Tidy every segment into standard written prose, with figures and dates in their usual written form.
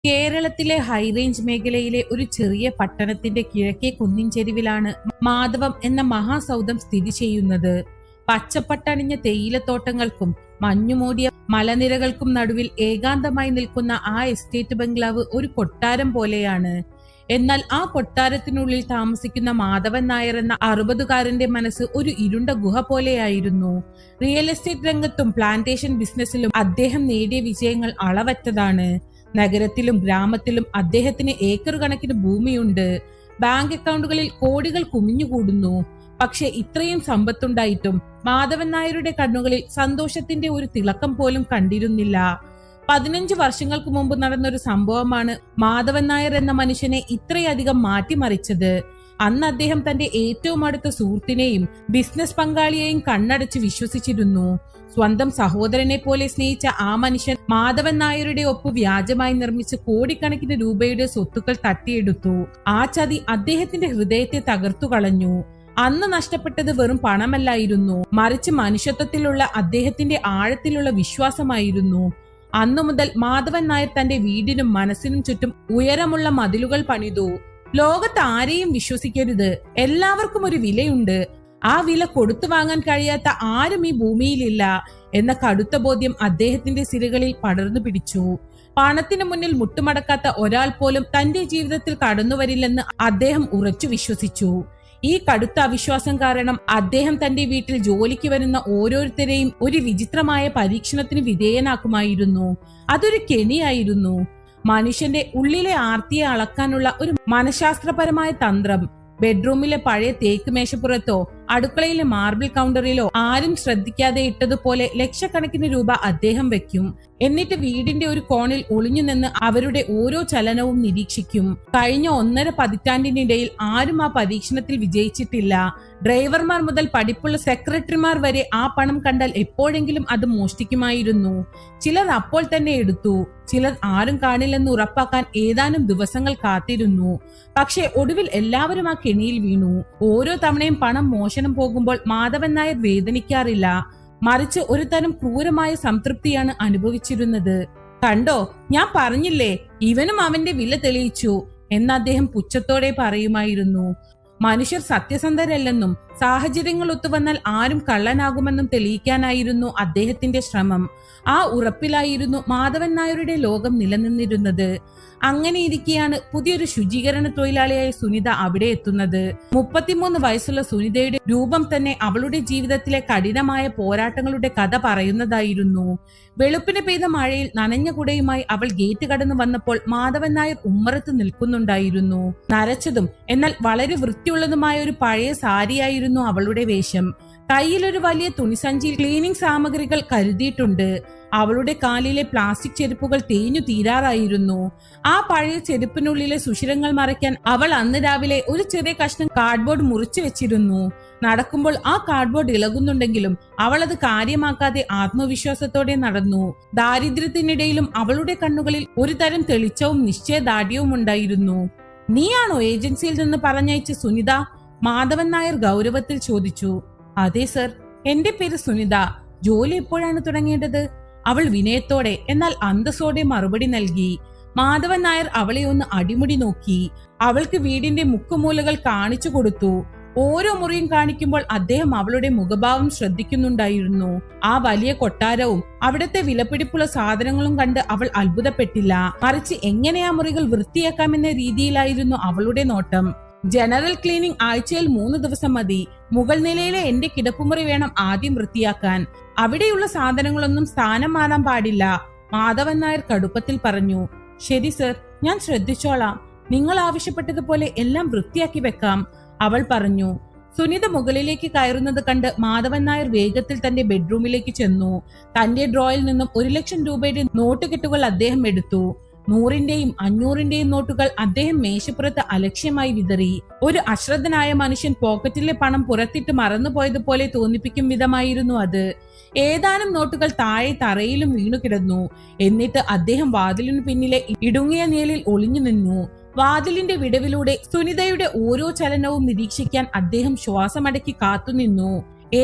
കേരളത്തിലെ ഹൈറേഞ്ച് മേഖലയിലെ ഒരു ചെറിയ പട്ടണത്തിന്റെ കിഴക്കേ കുന്നിൻ ചെരുവിലാണ് മാധവം എന്ന മഹാസൗധം സ്ഥിതി ചെയ്യുന്നത്. പച്ചപ്പട്ടണിഞ്ഞ തേയിലത്തോട്ടങ്ങൾക്കും മഞ്ഞുമൂടിയ മലനിരകൾക്കും നടുവിൽ ഏകാന്തമായി നിൽക്കുന്ന ആ എസ്റ്റേറ്റ് ബംഗ്ലാവ് ഒരു കൊട്ടാരം പോലെയാണ്. എന്നാൽ ആ കൊട്ടാരത്തിനുള്ളിൽ താമസിക്കുന്ന മാധവൻ നായർ എന്ന 60കാരന്റെ മനസ്സ് ഒരു ഇരുണ്ട ഗുഹ പോലെയായിരുന്നു. റിയൽ എസ്റ്റേറ്റ് രംഗത്തും പ്ലാന്റേഷൻ ബിസിനസ്സിലും അദ്ദേഹം നേടിയ വിജയങ്ങൾ അളവറ്റതാണ്. നഗരത്തിലും ഗ്രാമത്തിലും അദ്ദേഹത്തിന് ഏക്കർ കണക്കിന് ഭൂമിയുണ്ട്. ബാങ്ക് അക്കൗണ്ടുകളിൽ കോടികൾ കുമിഞ്ഞുകൂടുന്നു. പക്ഷെ ഇത്രയും സമ്പത്തുണ്ടായിട്ടും മാധവൻ നായരുടെ കണ്ണുകളിൽ സന്തോഷത്തിന്റെ ഒരു തിളക്കം പോലും കണ്ടിരുന്നില്ല. 15 വർഷങ്ങൾക്ക് മുമ്പ് നടന്നൊരു സംഭവമാണ് മാധവൻ നായർ എന്ന മനുഷ്യനെ ഇത്രയധികം മാറ്റിമറിച്ചത്. അന്ന് അദ്ദേഹം തന്റെ ഏറ്റവും അടുത്ത സുഹൃത്തിനെയും ബിസിനസ് പങ്കാളിയെയും കണ്ണടച്ച് വിശ്വസിച്ചിരുന്നു. സ്വന്തം സഹോദരനെ പോലെ സ്നേഹിച്ച ആ മനുഷ്യൻ മാധവൻ നായരുടെ ഒപ്പ് വ്യാജമായി നിർമ്മിച്ച് കോടിക്കണക്കിന് രൂപയുടെ സ്വത്തുക്കൾ തട്ടിയെടുത്തു. ആ ചതി അദ്ദേഹത്തിന്റെ ഹൃദയത്തെ തകർത്തു കളഞ്ഞു. അന്ന് നഷ്ടപ്പെട്ടത് വെറും പണമല്ലായിരുന്നു, മറിച്ച് മനുഷ്യത്വത്തിലുള്ള അദ്ദേഹത്തിന്റെ ആഴത്തിലുള്ള വിശ്വാസമായിരുന്നു. അന്നു മുതൽ മാധവൻ നായർ തന്റെ വീടിനും മനസ്സിനും ചുറ്റും ഉയരമുള്ള മതിലുകൾ പണിതു. ലോകത്ത് ആരെയും വിശ്വസിക്കരുത്, എല്ലാവർക്കും ഒരു വിലയുണ്ട്, ആ വില കൊടുത്തു വാങ്ങാൻ കഴിയാത്ത ആരും ഈ ഭൂമിയിലില്ല എന്ന കടുത്ത ബോധ്യം അദ്ദേഹത്തിന്റെ സിരകളിൽ പടർന്നു പിടിച്ചു. പണത്തിന് മുന്നിൽ മുട്ടുമടക്കാത്ത ഒരാൾ പോലും തന്റെ ജീവിതത്തിൽ കടന്നുവരില്ലെന്ന് അദ്ദേഹം ഉറച്ചു വിശ്വസിച്ചു. ഈ കടുത്ത അവിശ്വാസം കാരണം അദ്ദേഹം തന്റെ വീട്ടിൽ ജോലിക്ക് വരുന്ന ഓരോരുത്തരെയും ഒരു വിചിത്രമായ പരീക്ഷണത്തിന് വിധേയനാക്കുമായിരുന്നു. അതൊരു കെണിയായിരുന്നു, മനുഷ്യന്റെ ഉള്ളിലെ ആർത്തിയെ അളക്കാനുള്ള ഒരു മനഃശാസ്ത്രപരമായ തന്ത്രം. ബെഡ്റൂമിലെ പഴയ തേക്ക് മേശപ്പുറത്തോ അടുക്കളയിലെ മാർബിൾ കൗണ്ടറിലോ ആരും ശ്രദ്ധിക്കാതെ ഇട്ടതുപോലെ ലക്ഷക്കണക്കിന് രൂപ അദ്ദേഹം വെക്കും. എന്നിട്ട് വീടിന്റെ ഒരു കോണിൽ ഒളിഞ്ഞു നിന്ന് അവരുടെ ഓരോ ചലനവും നിരീക്ഷിക്കും. കഴിഞ്ഞ 1.5 പതിറ്റാണ്ടിനിടയിൽ ആരും ആ പരീക്ഷണത്തിൽ വിജയിച്ചിട്ടില്ല. ഡ്രൈവർമാർ മുതൽ പഠിപ്പുള്ള സെക്രട്ടറിമാർ വരെ ആ പണം കണ്ടാൽ എപ്പോഴെങ്കിലും അത് മോഷ്ടിക്കുമായിരുന്നു. ചിലർ അപ്പോൾ തന്നെ എടുത്തു, ചിലർ ആരും കാണില്ലെന്ന് ഉറപ്പാക്കാൻ ഏതാനും ദിവസങ്ങൾ കാത്തിരുന്നു. പക്ഷെ ഒടുവിൽ എല്ലാവരും ആ കെണിയിൽ വീണു. ഓരോ തവണയും പണം മോഷണം പോകുമ്പോൾ മാധവൻ നായർ വേദനിക്കാറില്ല, മറിച്ച് ഒരു തരം ക്രൂരമായ സംതൃപ്തിയാണ് അനുഭവിച്ചിരുന്നത്. കണ്ടോ, ഞാൻ പറഞ്ഞില്ലേ, ഇവനും അവന്റെ വില തെളിയിച്ചു എന്ന് അദ്ദേഹം പുച്ഛത്തോടെ പറയുമായിരുന്നു. മനുഷ്യർ സത്യസന്ധരല്ലെന്നും സാഹചര്യങ്ങൾ ഒത്തുവന്നാൽ ആരും കള്ളനാകുമെന്നും തെളിയിക്കാനായിരുന്നു അദ്ദേഹത്തിന്റെ ശ്രമം. ആ ഉറപ്പിലായിരുന്നു മാധവൻ നായരുടെ ലോകം നിലനിന്നിരുന്നത്. അങ്ങനെയിരിക്കെയാണ് പുതിയൊരു ശുചീകരണ തൊഴിലാളിയായ സുനിത അവിടെ എത്തുന്നത്. 33 വയസ്സുള്ള സുനിതയുടെ രൂപം തന്നെ അവളുടെ ജീവിതത്തിലെ കഠിനമായ പോരാട്ടങ്ങളുടെ കഥ പറയുന്നതായിരുന്നു. വെളുപ്പിന് പെയ്ത മഴയിൽ നനഞ്ഞ കുടയുമായി അവൾ ഗേറ്റ് കടന്നു വന്നപ്പോൾ മാധവൻ നായർ ഉമ്മറത്ത് നിൽക്കുന്നുണ്ടായിരുന്നു. നരച്ചതും എന്നാൽ വളരെ വൃത്തിയുള്ളതുമായ ഒരു പഴയ സാരിയായിരുന്നു അവളുടെ വേഷം. കയ്യിലൊരു വലിയ തുണിസഞ്ചിയിൽ ക്ലീനിംഗ് സാമഗ്രികൾ കരുതിയിട്ടുണ്ട്. അവളുടെ കാലിലെ പ്ലാസ്റ്റിക് ചെരുപ്പുകൾ തേഞ്ഞു തീരാറായിരുന്നു. ആ പഴയ ചെരുപ്പിനുള്ളിലെ സുഷിരങ്ങൾ മറയ്ക്കാൻ അവൾ അന്ന് രാവിലെ ഒരു ചെറിയ കഷ്ണം കാർഡ്ബോർഡ് മുറിച്ചു വെച്ചിരുന്നു. നടക്കുമ്പോൾ ആ കാർഡ്ബോർഡ് ഇളകുന്നുണ്ടെങ്കിലും അവൾ അത് കാര്യമാക്കാതെ ആത്മവിശ്വാസത്തോടെ നടന്നു. ദാരിദ്ര്യത്തിനിടയിലും അവളുടെ കണ്ണുകളിൽ ഒരു തരം തെളിച്ചവും നിശ്ചയദാർഢ്യവും ഉണ്ടായിരുന്നു. നീയാണോ ഏജൻസിയിൽ നിന്ന് പറഞ്ഞയച്ച സുനിത? മാധവൻ നായർ ഗൗരവത്തിൽ ചോദിച്ചു. അതെ സർ, എന്റെ പേര് സുനിത. ജോലി എപ്പോഴാണ് തുടങ്ങേണ്ടത്? അവൾ വിനയത്തോടെ എന്നാൽ അന്തസ്സോടെ മറുപടി നൽകി. മാധവൻ നായർ അവളെ ഒന്ന് അടിമുടി നോക്കി. അവൾക്ക് വീടിന്റെ മുക്കുമൂലകൾ കാണിച്ചു കൊടുത്തു. ഓരോ മുറിയും കാണിക്കുമ്പോൾ അദ്ദേഹം അവളുടെ മുഖഭാവം ശ്രദ്ധിക്കുന്നുണ്ടായിരുന്നു. ആ വലിയ കൊട്ടാരവും അവിടുത്തെ വിലപിടിപ്പുള്ള സാധനങ്ങളും കണ്ട് അവൾ അത്ഭുതപ്പെട്ടില്ല, മറിച്ച് എങ്ങനെ ആ മുറികൾ വൃത്തിയാക്കാമെന്ന രീതിയിലായിരുന്നു അവളുടെ നോട്ടം. ജനറൽ ക്ലീനിംഗ് ആഴ്ചയിൽ 3 ദിവസം മതി. മുകൾ നിലയിലെ എന്റെ കിടപ്പുമുറി വേണം ആദ്യം വൃത്തിയാക്കാൻ. അവിടെയുള്ള സാധനങ്ങളൊന്നും സ്ഥാനം മാറാൻ പാടില്ല, മാധവൻ നായർ കടുപ്പത്തിൽ പറഞ്ഞു. ശരി സർ, ഞാൻ ശ്രദ്ധിച്ചോളാം. നിങ്ങൾ ആവശ്യപ്പെട്ടതുപോലെ എല്ലാം വൃത്തിയാക്കി വെക്കാം, അവൾ പറഞ്ഞു. സുനിത മുകളിലേക്ക് കയറുന്നത് കണ്ട് മാധവൻ നായർ വേഗത്തിൽ തന്റെ ബെഡ്റൂമിലേക്ക് ചെന്നു. തന്റെ ഡ്രോയിൽ നിന്നും 1 ലക്ഷം രൂപയുടെ നോട്ടുകെട്ടുകൾ അദ്ദേഹം എടുത്തു. 100ന്റെയും 500ന്റെയും നോട്ടുകൾ അദ്ദേഹം മേശപ്പുറത്ത് അലക്ഷ്യമായി വിതറി. ഒരു അശ്രദ്ധനായ മനുഷ്യൻ പോക്കറ്റിലെ പണം പുറത്തിട്ട് മറന്നുപോയതുപോലെ തോന്നിപ്പിക്കും വിധമായിരുന്നു അത്. ഏതാനും നോട്ടുകൾ താഴെ തറയിലും വീണുകിടന്നു. എന്നിട്ട് അദ്ദേഹം വാതിലിനു പിന്നിലെ ഇടുങ്ങിയ നിഴലിൽ ഒളിഞ്ഞു നിന്നു. വാതിലിന്റെ വിടവിലൂടെ സുനിതയുടെ ഓരോ ചലനവും നിരീക്ഷിക്കാൻ അദ്ദേഹം ശ്വാസമടക്കി കാത്തുനിന്നു.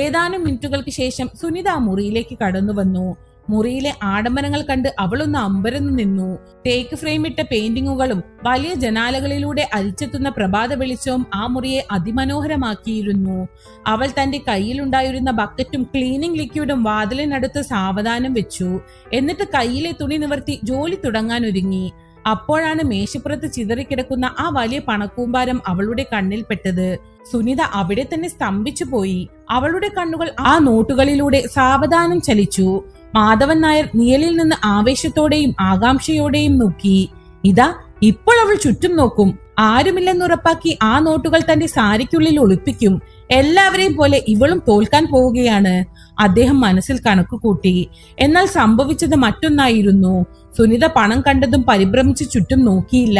ഏതാനും മിനിറ്റുകൾക്ക് ശേഷം സുനിത മുറിയിലേക്ക് കടന്നു വന്നു. മുറിയിലെ ആഡംബരങ്ങൾ കണ്ട് അവളൊന്ന് അമ്പരന്നു നിന്നു. തേക്ക് ഫ്രെയിമിട്ട പെയിന്റിങ്ങുകളും വലിയ ജനാലകളിലൂടെ അരിച്ചെത്തുന്ന പ്രഭാത വെളിച്ചവും ആ മുറിയെ അതിമനോഹരമാക്കിയിരുന്നു. അവൾ തന്റെ കയ്യിലുണ്ടായിരുന്ന ബക്കറ്റും ക്ലീനിങ് ലിക്വിഡും വാതിലിനടുത്ത് സാവധാനം വെച്ചു. എന്നിട്ട് കയ്യിലെ തുണി നിവർത്തി ജോലി തുടങ്ങാൻ ഒരുങ്ങി. അപ്പോഴാണ് മേശപ്പുറത്ത് ചിതറിക്കിടക്കുന്ന ആ വലിയ പണക്കൂമ്പാരം അവളുടെ കണ്ണിൽപ്പെട്ടത്. സുനിത അവിടെ തന്നെ സ്തംഭിച്ചു പോയി. അവളുടെ കണ്ണുകൾ ആ നോട്ടുകളിലൂടെ സാവധാനം ചലിച്ചു. മാധവൻ നായർ നിഴലിൽ നിന്ന് ആവേശത്തോടെയും ആകാംക്ഷയോടെയും നോക്കി. ഇതാ ഇപ്പോൾ അവൾ ചുറ്റും നോക്കും. ആരുമില്ലെന്നുറപ്പാക്കി ആ നോട്ടുകൾ തന്റെ സാരിക്കുള്ളിൽ ഒളിപ്പിക്കും. എല്ലാവരെയും പോലെ ഇവളും തോൽക്കാൻ പോവുകയാണ്. അദ്ദേഹം മനസ്സിൽ കണക്ക് കൂട്ടി. എന്നാൽ സംഭവിച്ചത് മറ്റൊന്നായിരുന്നു. സുനിത പണം കണ്ടതും പരിഭ്രമിച്ച് ചുറ്റും നോക്കിയില്ല.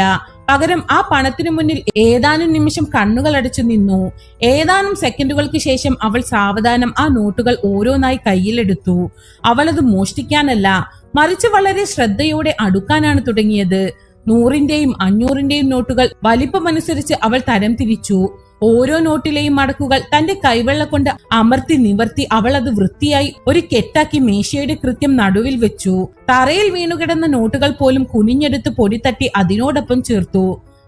പകരം ആ പണത്തിനു മുന്നിൽ ഏതാനും നിമിഷം കണ്ണുകൾ അടച്ചു നിന്നു. ഏതാനും സെക്കൻഡുകൾക്ക് ശേഷം അവൾ സാവധാനം ആ നോട്ടുകൾ ഓരോന്നായി കയ്യിലെടുത്തു. അവളത് മോഷ്ടിക്കാനല്ല, മറിച്ച് വളരെ ശ്രദ്ധയോടെ അടുക്കാനാണ് തുടങ്ങിയത്. 100ന്റെയും 500ന്റെയും നോട്ടുകൾ വലിപ്പമനുസരിച്ച് അവൾ തരം തിരിച്ചു. ഓരോ നോട്ടിലെയും മടക്കുകൾ തന്റെ കൈവെള്ള കൊണ്ട് അമർത്തി നിവർത്തി അവൾ അത് വൃത്തിയായി ഒരു കെട്ടാക്കി മേശയുടെ കൃത്യം നടുവിൽ വെച്ചു. തറയിൽ വീണുകിടന്ന നോട്ടുകൾ പോലും കുനിഞ്ഞെടുത്ത് പൊടി തട്ടി അതിനോടൊപ്പം ചേർത്തു.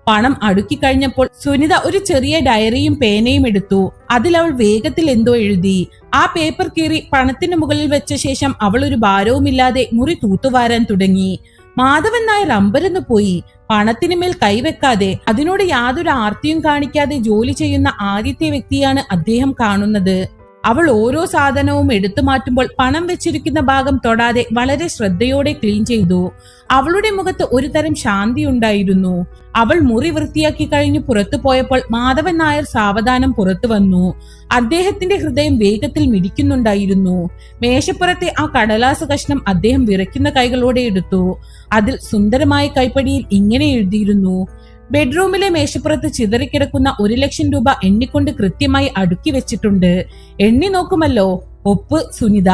പണം അടുക്കി കഴിഞ്ഞപ്പോൾ സുനിത ഒരു ചെറിയ ഡയറിയും പേനയും എടുത്തു. അതിൽ അവൾ വേഗത്തിൽ എന്തോ എഴുതി. ആ പേപ്പർ കീറി പണത്തിന് മുകളിൽ വെച്ച ശേഷം അവൾ ഒരു ഭാരവുമില്ലാതെ മുറി തൂത്തുവാരാൻ തുടങ്ങി. മാധവൻ നായർ അമ്പരന്നു പോയി. പണത്തിന് മേൽ കൈവെക്കാതെ, അതിനോട് യാതൊരു ആർത്തിയും കാണിക്കാതെ ജോലി ചെയ്യുന്ന ആദ്യത്തെ വ്യക്തിയാണ് അദ്ദേഹം കാണുന്നത്. അവൾ ഓരോ സാധനവും എടുത്തു മാറ്റുമ്പോൾ പണം വെച്ചിരിക്കുന്ന ഭാഗം തൊടാതെ വളരെ ശ്രദ്ധയോടെ ക്ലീൻ ചെയ്തു. അവളുടെ മുഖത്ത് ഒരു തരം ശാന്തി ഉണ്ടായിരുന്നു. അവൾ മുറി വൃത്തിയാക്കി കഴിഞ്ഞു പുറത്തു പോയപ്പോൾ മാധവൻ നായർ സാവധാനം പുറത്തു വന്നു. അദ്ദേഹത്തിന്റെ ഹൃദയം വേഗത്തിൽ മിടിക്കുന്നുണ്ടായിരുന്നു. മേശപ്പുറത്തെ ആ കടലാസ് കഷ്ണം അദ്ദേഹം വിറയ്ക്കുന്ന കൈകളോടെ എടുത്തു. അതിൽ സുന്ദരമായ കൈപ്പടിയിൽ ഇങ്ങനെ എഴുതിയിരുന്നു: ബെഡ്റൂമിലെ മേശപ്പുറത്ത് ചിതറിക്കിടക്കുന്ന 1,00,000 രൂപ എണ്ണിക്കൊണ്ട് കൃത്യമായി അടുക്കി വെച്ചിട്ടുണ്ട്. എണ്ണി നോക്കുമല്ലോ. ഒപ്പ് സുനിത.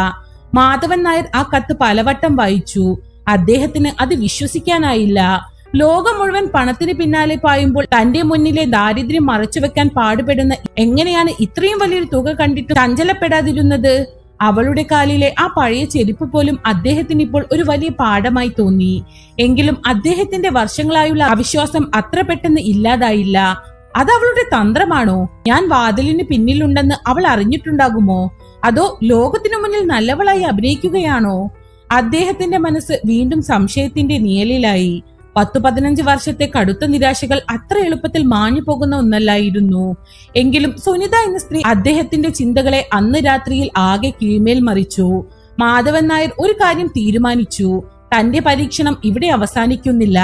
മാധവൻ നായർ ആ കത്ത് പലവട്ടം വായിച്ചു. അദ്ദേഹത്തിന് അത് വിശ്വസിക്കാനായില്ല. ലോകം മുഴുവൻ പണത്തിന് പിന്നാലെ പായുമ്പോൾ തന്റെ മുന്നിലെ ദാരിദ്ര്യം മറച്ചുവെക്കാൻ പാടുപെടുന്ന എങ്ങനെയാണ് ഇത്രയും വലിയൊരു തുക കണ്ടിട്ട് ചഞ്ചലപ്പെടാതിരുന്നത്? അവളുടെ കാലിലെ ആ പഴയ ചെരുപ്പ് പോലും അദ്ദേഹത്തിന് ഇപ്പോൾ ഒരു വലിയ പാഠമായി തോന്നി. എങ്കിലും അദ്ദേഹത്തിന്റെ വർഷങ്ങളായുള്ള അവിശ്വാസം അത്ര പെട്ടെന്ന് ഇല്ലാതായില്ല. അത് അവളുടെ തന്ത്രമാണോ? ഞാൻ വാതിലിന് പിന്നിലുണ്ടെന്ന് അവൾ അറിഞ്ഞിട്ടുണ്ടാകുമോ? അതോ ലോകത്തിനു മുന്നിൽ നല്ലവളായി അഭിനയിക്കുകയാണോ? അദ്ദേഹത്തിന്റെ മനസ്സ് വീണ്ടും സംശയത്തിന്റെ നിഴലിലായി. 10-15 വർഷത്തെ കടുത്ത നിരാശകൾ അത്ര എളുപ്പത്തിൽ മാഞ്ഞു പോകുന്ന ഒന്നല്ലായിരുന്നു. എങ്കിലും സുനിത എന്ന സ്ത്രീ അദ്ദേഹത്തിന്റെ ചിന്തകളെ അന്ന് രാത്രിയിൽ ആകെ കീഴ്മേൽ മറിച്ചു. മാധവൻ നായർ ഒരു കാര്യം തീരുമാനിച്ചു. തന്റെ പരീക്ഷണം ഇവിടെ അവസാനിക്കുന്നില്ല.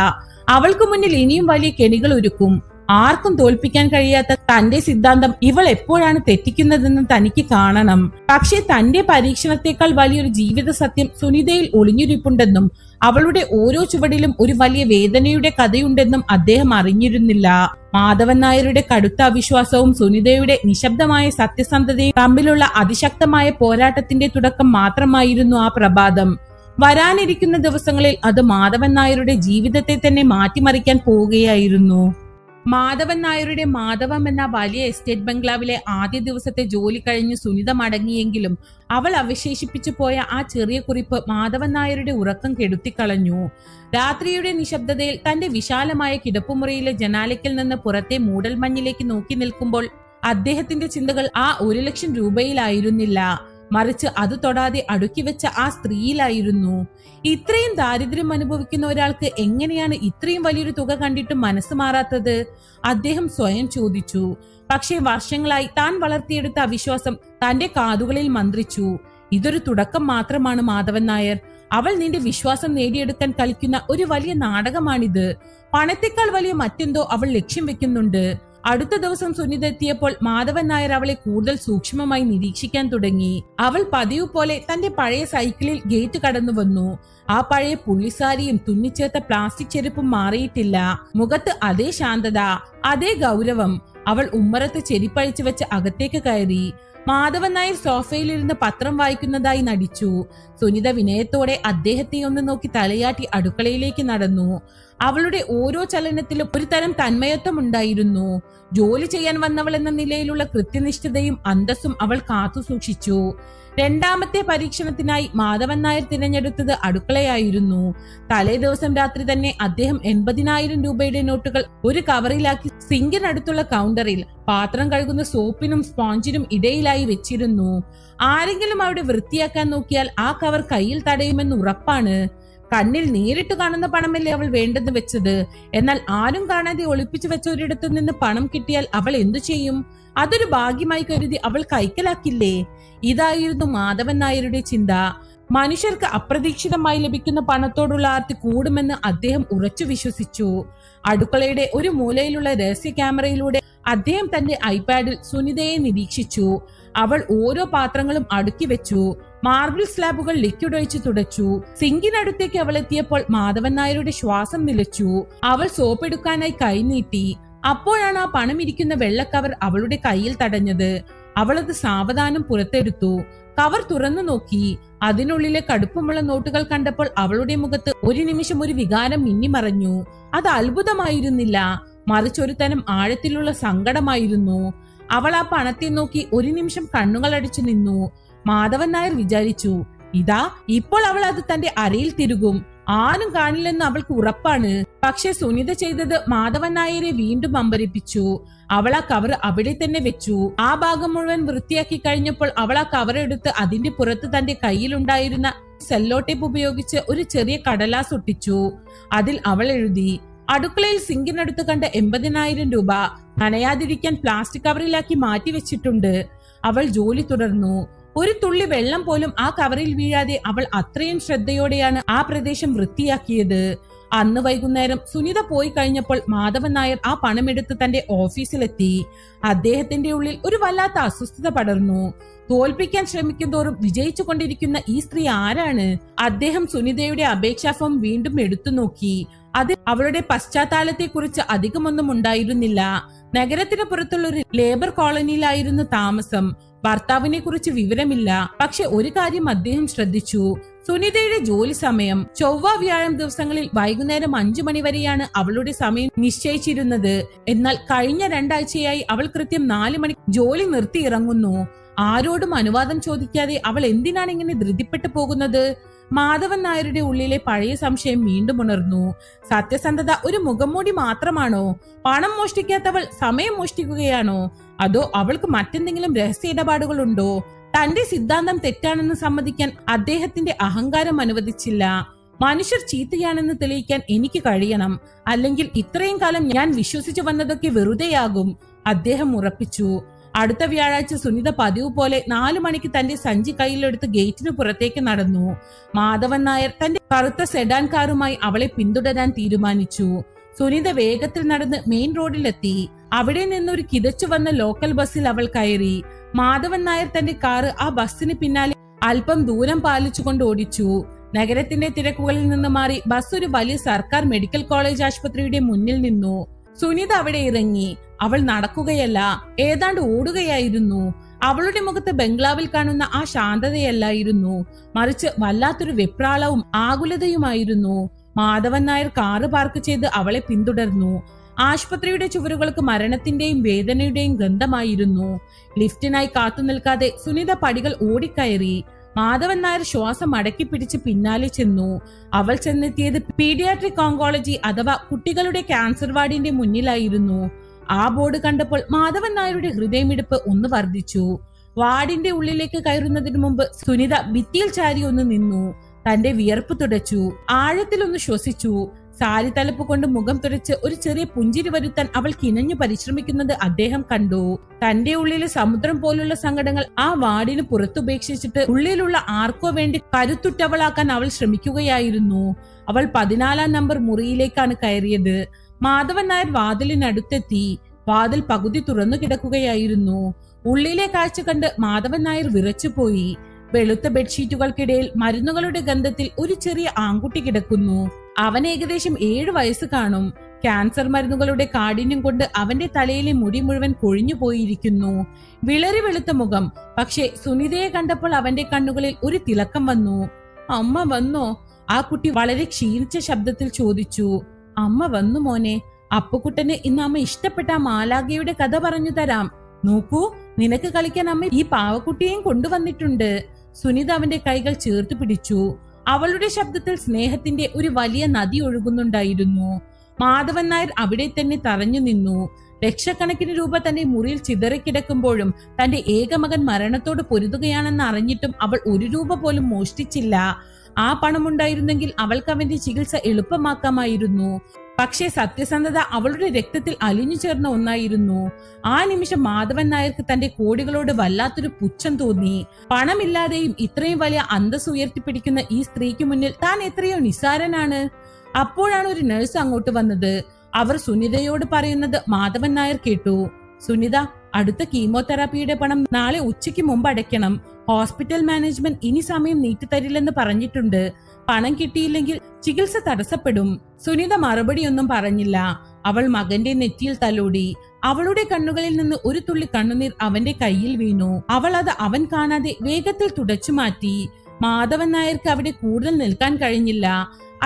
അവൾക്ക് മുന്നിൽ ഇനിയും വലിയ കെണികൾ ഒരുക്കും. ആർക്കും തോൽപ്പിക്കാൻ കഴിയാത്ത തന്റെ സിദ്ധാന്തം ഇവൾ എപ്പോഴാണ് തെറ്റിക്കുന്നതെന്ന് തനിക്ക് കാണണം. പക്ഷേ തന്റെ പരീക്ഷണത്തെക്കാൾ വലിയൊരു ജീവിത സത്യം സുനിതയിൽ ഒളിഞ്ഞിരിപ്പുണ്ടെന്നും അവളുടെ ഓരോ ചുവടിലും ഒരു വലിയ വേദനയുടെ കഥയുണ്ടെന്നും അദ്ദേഹം അറിഞ്ഞിരുന്നില്ല. മാധവൻ നായരുടെ കടുത്ത അവിശ്വാസവും സുനിതയുടെ നിശബ്ദമായ സത്യസന്ധതയും തമ്മിലുള്ള അതിശക്തമായ പോരാട്ടത്തിന്റെ തുടക്കം മാത്രമായിരുന്നു ആ പ്രഭാതം. വരാനിരിക്കുന്ന ദിവസങ്ങളിൽ അത് മാധവൻ നായരുടെ ജീവിതത്തെ തന്നെ മാറ്റിമറിക്കാൻ പോവുകയായിരുന്നു. മാധവൻ നായരുടെ മാധവം എന്ന വലിയ എസ്റ്റേറ്റ് ബംഗ്ലാവിലെ ആദ്യ ദിവസത്തെ ജോലി കഴിഞ്ഞ് സുനിത മടങ്ങിയെങ്കിലും അവൾ അവശേഷിപ്പിച്ചു പോയ ആ ചെറിയ കുറിപ്പ് മാധവൻ നായരുടെ ഉറക്കം കെടുത്തിക്കളഞ്ഞു. രാത്രിയുടെ നിശബ്ദതയിൽ തന്റെ വിശാലമായ കിടപ്പുമുറിയിലെ ജനാലയ്ക്കൽ നിന്ന് പുറത്തെ മൂടൽമഞ്ഞിലേക്ക് നോക്കി നിൽക്കുമ്പോൾ അദ്ദേഹത്തിന്റെ ചിന്തകൾ ആ 1,00,000 രൂപയിലായിരുന്നില്ല, മറിച്ച് അത് തൊടാതെ അടുക്കി വെച്ച ആ സ്ത്രീയിലായിരുന്നു. ഇത്രയും ദാരിദ്ര്യം അനുഭവിക്കുന്ന ഒരാൾക്ക് എങ്ങനെയാണ് ഇത്രയും വലിയൊരു തുക കണ്ടിട്ടും മനസ്സ് മാറാത്തത്? അദ്ദേഹം സ്വയം ചോദിച്ചു. പക്ഷേ വർഷങ്ങളായി താൻ വളർത്തിയെടുത്ത അവിശ്വാസം തന്റെ കാതുകളിൽ മന്ത്രിച്ചു. ഇതൊരു തുടക്കം മാത്രമാണ് മാധവൻ നായർ. അവൾ നിന്റെ വിശ്വാസം നേടിയെടുക്കാൻ കളിക്കുന്ന ഒരു വലിയ നാടകമാണിത്. പണത്തെക്കാൾ വലിയ മറ്റെന്തോ അവൾ ലക്ഷ്യം വെക്കുന്നുണ്ട്. അടുത്ത ദിവസം സുനിത എത്തിയപ്പോൾ മാധവൻ നായർ അവളെ കൂടുതൽ സൂക്ഷ്മമായി നിരീക്ഷിക്കാൻ തുടങ്ങി. അവൾ പതിവ് പോലെ തന്റെ പഴയ സൈക്കിളിൽ ഗേറ്റ് കടന്നു വന്നു. ആ പഴയ പുള്ളിസാരിയും തുന്നിച്ചേർത്ത പ്ലാസ്റ്റിക് ചെരുപ്പും മാറിയിട്ടില്ല. മുഖത്ത് അതേ ശാന്തത, അതേ ഗൗരവം. അവൾ ഉമ്മറത്ത് ചെരിപ്പഴിച്ചു വെച്ച് അകത്തേക്ക് കയറി. മാധവൻ നായർ സോഫയിലിരുന്ന് പത്രം വായിക്കുന്നതായി നടിച്ചു. സുനിത വിനയത്തോടെ അദ്ദേഹത്തെ ഒന്ന് നോക്കി തലയാട്ടി അടുക്കളയിലേക്ക് നടന്നു. അവളുടെ ഓരോ ചലനത്തിലും ഒരു തരം തന്മയത്വം ഉണ്ടായിരുന്നു. ജോലി ചെയ്യാൻ വന്നവൾ എന്ന നിലയിലുള്ള കൃത്യനിഷ്ഠതയും അന്തസ്സും അവൾ കാത്തു സൂക്ഷിച്ചു. രണ്ടാമത്തെ പരീക്ഷണത്തിനായി മാധവൻ നായർ തിരഞ്ഞെടുത്തത് അടുക്കളയായിരുന്നു. തലേ ദിവസം രാത്രി തന്നെ അദ്ദേഹം 80,000 രൂപയുടെ നോട്ടുകൾ ഒരു കവറിലാക്കി സിങ്കിനടുത്തുള്ള കൗണ്ടറിൽ പാത്രം കഴുകുന്ന സോപ്പിനും സ്പോഞ്ചിനും ഇടയിലായി വെച്ചിരുന്നു. ആരെങ്കിലും അവിടെ വൃത്തിയാക്കാൻ നോക്കിയാൽ ആ കവർ കയ്യിൽ തടയുമെന്ന് ഉറപ്പാണ്. കണ്ണിൽ നേരിട്ട് കാണുന്ന പണമല്ലേ അവൾ വേണ്ടെന്ന് വെച്ചത്. എന്നാൽ ആരും കാണാതെ ഒളിപ്പിച്ചു വെച്ച ഒരിടത്തു നിന്ന് പണം കിട്ടിയാൽ അവൾ എന്തു ചെയ്യും? അതൊരു ഭാഗ്യമായി കരുതി അവൾ കൈക്കലാക്കില്ലേ? ഇതായിരുന്നു മാധവൻ നായരുടെ ചിന്ത. മനുഷ്യർക്ക് അപ്രതീക്ഷിതമായി ലഭിക്കുന്ന പണത്തോടുള്ള ആർത്തി കൂടുമെന്ന് അദ്ദേഹം ഉറച്ചു വിശ്വസിച്ചു. അടുക്കളയുടെ ഒരു മൂലയിലുള്ള രഹസ്യ ക്യാമറയിലൂടെ അദ്ദേഹം തന്റെ ഐപാഡിൽ സുനിതയെ നിരീക്ഷിച്ചു. അവൾ ഓരോ പാത്രങ്ങളും അടുക്കി വെച്ചു. മാർബിൾ സ്ലാബുകൾ ലിക്വിഡ് ഒഴിച്ച് തുടച്ചു. സിങ്കിനടുത്തേക്ക് അവൾ എത്തിയപ്പോൾ മാധവൻ നായരുടെ ശ്വാസം നിലച്ചു. അവൾ സോപ്പെടുക്കാനായി കൈനീട്ടി. അപ്പോഴാണ് ആ പണം ഇരിക്കുന്ന വെള്ളക്കവർ അവളുടെ കയ്യിൽ തടഞ്ഞത്. അവളത് സാവധാനം പുറത്തെടുത്തു. കവർ തുറന്നു നോക്കി. അതിനുള്ളിലെ കടുപ്പമുള്ള നോട്ടുകൾ കണ്ടപ്പോൾ അവളുടെ മുഖത്ത് ഒരു നിമിഷം ഒരു വികാരം മിന്നിമറഞ്ഞു. അത് അത്ഭുതമായിരുന്നില്ല, മറിച്ചൊരു തരം ആഴത്തിലുള്ള സങ്കടമായിരുന്നു. അവൾ ആ പണത്തെ നോക്കി ഒരു നിമിഷം കണ്ണുകൾ അടിച്ചു നിന്നു. മാധവൻ നായർ വിചാരിച്ചു, ഇതാ ഇപ്പോൾ അവൾ അത് തന്റെ അരയിൽ തിരുകും, ആരും കാണില്ലെന്ന് അവൾക്ക് ഉറപ്പാണ്. പക്ഷെ സുനിത ചെയ്തത് മാധവൻ നായരെ വീണ്ടും അമ്പരിപ്പിച്ചു. അവൾ ആ കവർ അവിടെ തന്നെ വെച്ചു. ആ ഭാഗം മുഴുവൻ വൃത്തിയാക്കി കഴിഞ്ഞപ്പോൾ അവൾ ആ കവർ എടുത്ത് അതിന്റെ പുറത്ത് തന്റെ കയ്യിലുണ്ടായിരുന്ന സെല്ലോ ടേപ്പ് ഉപയോഗിച്ച് ഒരു ചെറിയ കടലാസ് ഒട്ടിച്ചു. അതിൽ അവൾ എഴുതി, അടുക്കളയിൽ സിങ്കിനടുത്ത് കണ്ട 80,000 രൂപ നനയാതിരിക്കാൻ പ്ലാസ്റ്റിക് കവറിലാക്കി മാറ്റി വെച്ചിട്ടുണ്ട്. അവൾ ജോലി തുടർന്നു. ഒരു തുള്ളി വെള്ളം പോലും ആ കവറിൽ വീഴാതെ അവൾ അത്രയും ശ്രദ്ധയോടെയാണ് ആ പ്രദേശം വൃത്തിയാക്കിയത്. അന്ന് വൈകുന്നേരം സുനിത പോയി കഴിഞ്ഞപ്പോൾ മാധവൻ നായർ ആ പണമെടുത്ത് തന്റെ ഓഫീസിലെത്തി. അദ്ദേഹത്തിന്റെ ഉള്ളിൽ ഒരു വല്ലാത്ത അസ്വസ്ഥത പടർന്നു. തോൽപ്പിക്കാൻ ശ്രമിക്കും തോറും വിജയിച്ചു കൊണ്ടിരിക്കുന്ന ഈ സ്ത്രീ ആരാണ്? അദ്ദേഹം സുനിതയുടെ അപേക്ഷാ ഫോം വീണ്ടും എടുത്തു നോക്കി. അതിൽ അവളുടെ പശ്ചാത്തലത്തെ കുറിച്ച് അധികമൊന്നും ഉണ്ടായിരുന്നില്ല. നഗരത്തിന് പുറത്തുള്ള ഒരു ലേബർ കോളനിയിലായിരുന്നു താമസം. ഭർത്താവിനെ കുറിച്ച് വിവരമില്ല. പക്ഷെ ഒരു കാര്യം അദ്ദേഹം ശ്രദ്ധിച്ചു. സുനിതയുടെ ജോലി സമയം ചൊവ്വ വ്യാഴം ദിവസങ്ങളിൽ വൈകുന്നേരം 5 മണി വരെയാണ് അവളുടെ സമയം നിശ്ചയിച്ചിരുന്നത്. എന്നാൽ കഴിഞ്ഞ 2 ആഴ്ചയായി അവൾ കൃത്യം 4 മണി ജോലി നിർത്തി ഇറങ്ങുന്നു. ആരോടും അനുവാദം ചോദിക്കാതെ അവൾ എന്തിനാണ് ഇങ്ങനെ ധൃതിപ്പെട്ടു പോകുന്നത്? മാധവൻ നായരുടെ ഉള്ളിലെ പഴയ സംശയം വീണ്ടും ഉണർന്നു. സത്യസന്ധത ഒരു മുഖംമൂടി മാത്രമാണോ? പണം മോഷ്ടിക്കാത്തവൾ സമയം മോഷ്ടിക്കുകയാണോ? അതോ അവൾക്ക് മറ്റെന്തെങ്കിലും രഹസ്യ ഇടപാടുകളുണ്ടോ? തന്റെ സിദ്ധാന്തം തെറ്റാണെന്ന് സമ്മതിക്കാൻ അദ്ദേഹത്തിന്റെ അഹങ്കാരം അനുവദിച്ചില്ല. മനുഷ്യർ ചീത്തയാണെന്ന് തെളിയിക്കാൻ എനിക്ക് കഴിയണം, അല്ലെങ്കിൽ ഇത്രയും കാലം ഞാൻ വിശ്വസിച്ചു വന്നതൊക്കെ വെറുതെയാകും, അദ്ദേഹം ഉറപ്പിച്ചു. അടുത്ത വ്യാഴാഴ്ച സുനിത പതിവ് പോലെ 4 മണിക്ക് തന്റെ സഞ്ചി കയ്യിലെടുത്ത് ഗേറ്റിന് പുറത്തേക്ക് നടന്നു. മാധവൻ നായർ തന്റെ കറുത്ത സെഡാൻ കാറുമായി അവളെ പിന്തുടരാൻ തീരുമാനിച്ചു. സുനിത വേഗത്തിൽ നടന്ന് മെയിൻ റോഡിലെത്തി. അവിടെ നിന്നൊരു കിതച്ചു വന്ന ലോക്കൽ ബസ്സിൽ അവൾ കയറി. മാധവൻ നായർ തന്റെ കാറ് ആ ബസ്സിന് പിന്നാലെ അല്പം ദൂരം പാലിച്ചുകൊണ്ട് ഓടിച്ചു. നഗരത്തിന്റെ തിരക്കുകളിൽ നിന്ന് മാറി ബസ് ഒരു വലിയ സർക്കാർ മെഡിക്കൽ കോളേജ് ആശുപത്രിയുടെ മുന്നിൽ നിന്നു. സുനിത അവിടെ ഇറങ്ങി. അവൾ നടക്കുകയല്ല, ഏതാണ്ട് ഓടുകയായിരുന്നു. അവളുടെ മുഖത്ത് ബംഗ്ലാവിൽ കാണുന്ന ആ ശാന്തതയല്ലായിരുന്നു, മറിച്ച് വല്ലാത്തൊരു വെപ്രാളവും ആകുലതയുമായിരുന്നു. മാധവൻ നായർ കാറ് പാർക്ക് ചെയ്ത് അവളെ പിന്തുടർന്നു. ആശുപത്രിയുടെ ചുവരുകൾക്ക് മരണത്തിന്റെയും വേദനയുടെയും ഗന്ധമായിരുന്നു. ലിഫ്റ്റിനായി കാത്തു നിൽക്കാതെ സുനിത പടികൾ ഓടിക്കയറി. മാധവൻ നായർ ശ്വാസം അടക്കി പിടിച്ച് പിന്നാലെ ചെന്നു. അവൾ ചെന്നെത്തിയത് പീഡിയാട്രിക് ഓങ്കോളജി അഥവാ കുട്ടികളുടെ ക്യാൻസർ വാർഡിന്റെ മുന്നിലായിരുന്നു. ആ ബോർഡ് കണ്ടപ്പോൾ മാധവൻ നായരുടെ ഹൃദയമിടിപ്പ് ഒന്ന് വർദ്ധിച്ചു. വാർഡിന്റെ ഉള്ളിലേക്ക് കയറുന്നതിന് മുമ്പ് സുനിത ഭിത്തിയിൽ ചാരി ഒന്ന് നിന്നു. തന്റെ വിയർപ്പ് തുടച്ചു. ആഴത്തിലൊന്ന് ശ്വസിച്ചു. സാരി തലപ്പ് കൊണ്ട് മുഖം തുടച്ച് ഒരു ചെറിയ പുഞ്ചിരി വരുത്താൻ അവൾ കിണഞ്ഞു പരിശ്രമിക്കുന്നത് അദ്ദേഹം കണ്ടു. തന്റെ ഉള്ളിലെ സമുദ്രം പോലുള്ള സങ്കടങ്ങൾ ആ വാർഡിന് പുറത്തുപേക്ഷിച്ചിട്ട് ഉള്ളിലുള്ള ആർക്കോ വേണ്ടി കരുത്തുറ്റവളാക്കാൻ അവൾ ശ്രമിക്കുകയായിരുന്നു. അവൾ 14-ാം നമ്പർ മുറിയിലേക്കാണ് കയറിയത്. മാധവൻ നായർ വാതിലിനടുത്തെത്തി. വാതിൽ പകുതി തുറന്നു കിടക്കുകയായിരുന്നു. ഉള്ളിലെ കാഴ്ച കണ്ട് മാധവൻ നായർ വിറച്ചുപോയി. വെളുത്ത ബെഡ്ഷീറ്റുകൾക്കിടയിൽ മരുന്നുകളുടെ ഗന്ധത്തിൽ ഒരു ചെറിയ ആൺകുട്ടി കിടക്കുന്നു. അവൻ ഏകദേശം 7 വയസ്സ് കാണും. ക്യാൻസർ മരുന്നുകളുടെ കാഠിന്യം കൊണ്ട് അവന്റെ തലയിലെ മുടി മുഴുവൻ കൊഴിഞ്ഞു പോയിരിക്കുന്നു. വിളറി വെളുത്ത മുഖം. പക്ഷെ സുനിതയെ കണ്ടപ്പോൾ അവന്റെ കണ്ണുകളിൽ ഒരു തിളക്കം വന്നു. അമ്മ വന്നോ? ആ കുട്ടി വളരെ ക്ഷീണിച്ച ശബ്ദത്തിൽ ചോദിച്ചു. അമ്മ വന്നു മോനെ. അപ്പുക്കുട്ടന് ഇന്ന് അമ്മ ഇഷ്ടപ്പെട്ട ആ മാലാഖയുടെ കഥ പറഞ്ഞു തരാം. നോക്കൂ, നിനക്ക് കളിക്കാൻ അമ്മ ഈ പാവക്കുട്ടിയെയും കൊണ്ടുവന്നിട്ടുണ്ട്. സുനിത അവന്റെ കൈകൾ ചേർത്ത് പിടിച്ചു. അവളുടെ ശബ്ദത്തിൽ സ്നേഹത്തിന്റെ ഒരു വലിയ നദി ഒഴുകുന്നുണ്ടായിരുന്നു. മാധവൻ നായർ അവിടെ തന്നെ തറഞ്ഞു നിന്നു. ലക്ഷക്കണക്കിന് രൂപ തന്റെ മുറിയിൽ ചിതറിക്കിടക്കുമ്പോഴും തന്റെ ഏകമകൻ മരണത്തോട് പൊരുതുകയാണെന്ന് അറിഞ്ഞിട്ടും അവൾ ഒരു രൂപ പോലും മോഷ്ടിച്ചില്ല. ആ പണമുണ്ടായിരുന്നെങ്കിൽ അവൾക്ക് അവന്റെ ചികിത്സ എളുപ്പമാക്കാമായിരുന്നു. പക്ഷേ സത്യസന്ധത അവളുടെ രക്തത്തിൽ അലിഞ്ഞു ചേർന്ന ഒന്നായിരുന്നു. ആ നിമിഷം മാധവൻ നായർക്ക് തന്റെ കോടികളോട് വല്ലാത്തൊരു പുച്ഛം തോന്നി. പണമില്ലാതെയും ഇത്രയും വലിയ അന്തസ് ഉയർത്തിപ്പിടിക്കുന്ന ഈ സ്ത്രീക്ക് മുന്നിൽ താൻ എത്രയോ നിസ്സാരനാണ്. അപ്പോഴാണ് ഒരു നഴ്സ് അങ്ങോട്ട് വന്നത്. അവർ സുനിതയോട് പറയുന്നത് മാധവൻ നായർ കേട്ടു. സുനിത, അടുത്ത കീമോതെറാപ്പിയുടെ പണം നാളെ ഉച്ചയ്ക്ക് മുമ്പ് അടയ്ക്കണം. ഹോസ്പിറ്റൽ മാനേജ്മെന്റ് ഇനി സമയം നീട്ടിത്തരില്ലെന്ന് പറഞ്ഞിട്ടുണ്ട്. പണം കിട്ടിയില്ലെങ്കിൽ ചികിത്സ തടസ്സപ്പെടും. സുനിത മറുപടിയൊന്നും പറഞ്ഞില്ല. അവൾ മകന്റെ നെറ്റിയിൽ തലോടി. അവളുടെ കണ്ണുകളിൽ നിന്ന് ഒരു തുള്ളി കണ്ണുനീർ അവന്റെ കയ്യിൽ വീണു. അവൾ അത് അവൻ കാണാതെ വേഗത്തിൽ തുടച്ചു മാറ്റി. മാധവൻ നായർക്ക് അവിടെ കൂടുതൽ നിൽക്കാൻ കഴിഞ്ഞില്ല.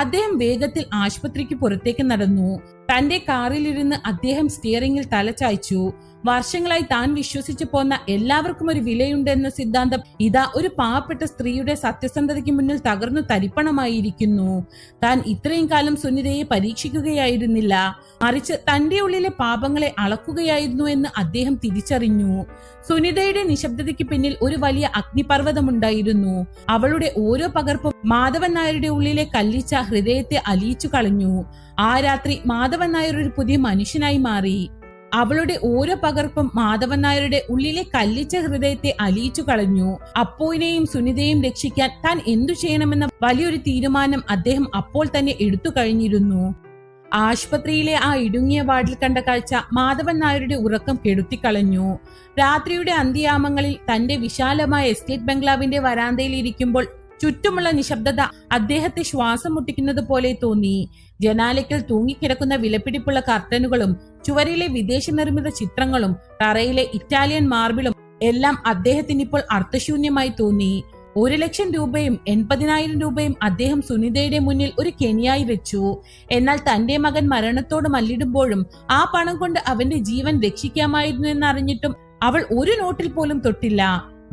അദ്ദേഹം വേഗത്തിൽ ആശുപത്രിക്ക് പുറത്തേക്ക് നടന്നു. തന്റെ കാറിലിരുന്ന് അദ്ദേഹം സ്റ്റിയറിംഗിൽ തലചായ്ച്ചു. വർഷങ്ങളായി താൻ വിശ്വസിച്ചു പോന്ന എല്ലാവർക്കും ഒരു വിലയുണ്ടെന്ന സിദ്ധാന്തം ഇതാ ഒരു പാവപ്പെട്ട സ്ത്രീയുടെ സത്യസന്ധതയ്ക്ക് മുന്നിൽ തകർന്നു തരിപ്പണമായിരിക്കുന്നു. താൻ ഇത്രയും കാലം സുനിതയെ പരീക്ഷിക്കുകയായിരുന്നില്ല, മറിച്ച് തന്റെ ഉള്ളിലെ പാപങ്ങളെ അളക്കുകയായിരുന്നു എന്ന് അദ്ദേഹം തിരിച്ചറിഞ്ഞു. സുനിതയുടെ നിശബ്ദതയ്ക്ക് പിന്നിൽ ഒരു വലിയ അഗ്നിപർവ്വതമുണ്ടായിരുന്നു. അവളുടെ ഓരോ പകർപ്പും മാധവൻ നായരുടെ ഉള്ളിലെ കല്ലിച്ച ഹൃദയത്തെ അലിയിച്ചു കളഞ്ഞു. ആ രാത്രി മാധവൻ നായർ ഒരു പുതിയ മനുഷ്യനായി മാറി. അവളുടെ ഓരോ പകർപ്പും മാധവൻ നായരുടെ ഉള്ളിലെ കല്ലിച്ച ഹൃദയത്തെ അലിയിച്ചു കളഞ്ഞു. അപ്പോയിനെയും സുനിതയെയും രക്ഷിക്കാൻ താൻ എന്തു ചെയ്യണമെന്ന വലിയൊരു തീരുമാനം അദ്ദേഹം അപ്പോൾ തന്നെ എടുത്തു കഴിഞ്ഞിരുന്നു. ആശുപത്രിയിലെ ആ ഇടുങ്ങിയ വാർഡിൽ കണ്ട കാഴ്ച മാധവൻ നായരുടെ ഉറക്കം കെടുത്തിക്കളഞ്ഞു. രാത്രിയുടെ അന്ത്യയാമങ്ങളിൽ തന്റെ വിശാലമായ എസ്റ്റേറ്റ് ബംഗ്ലാവിന്റെ വരാന്തയിൽ ഇരിക്കുമ്പോൾ ചുറ്റുമുള്ള നിശബ്ദത അദ്ദേഹത്തെ ശ്വാസം മുട്ടിക്കുന്നത് പോലെ തോന്നി. ജനാലയ്ക്കൽ തൂങ്ങിക്കിടക്കുന്ന വിലപിടിപ്പുള്ള കർട്ടനുകളും ചുവരിലെ വിദേശ നിർമ്മിത ചിത്രങ്ങളും തറയിലെ ഇറ്റാലിയൻ മാർബിളും എല്ലാം അദ്ദേഹത്തിന് ഇപ്പോൾ അർത്ഥശൂന്യമായി തോന്നി. 1,00,000 രൂപയും 80,000 രൂപയും അദ്ദേഹം സുനിതയുടെ മുന്നിൽ ഒരു കെണിയായി വെച്ചു. എന്നാൽ തന്റെ മകൻ മരണത്തോട് മല്ലിടുമ്പോഴും ആ പണം കൊണ്ട് അവന്റെ ജീവൻ രക്ഷിക്കാമായിരുന്നു എന്നറിഞ്ഞിട്ടും അവൾ ഒരു നോട്ടിൽ പോലും തൊട്ടില്ല.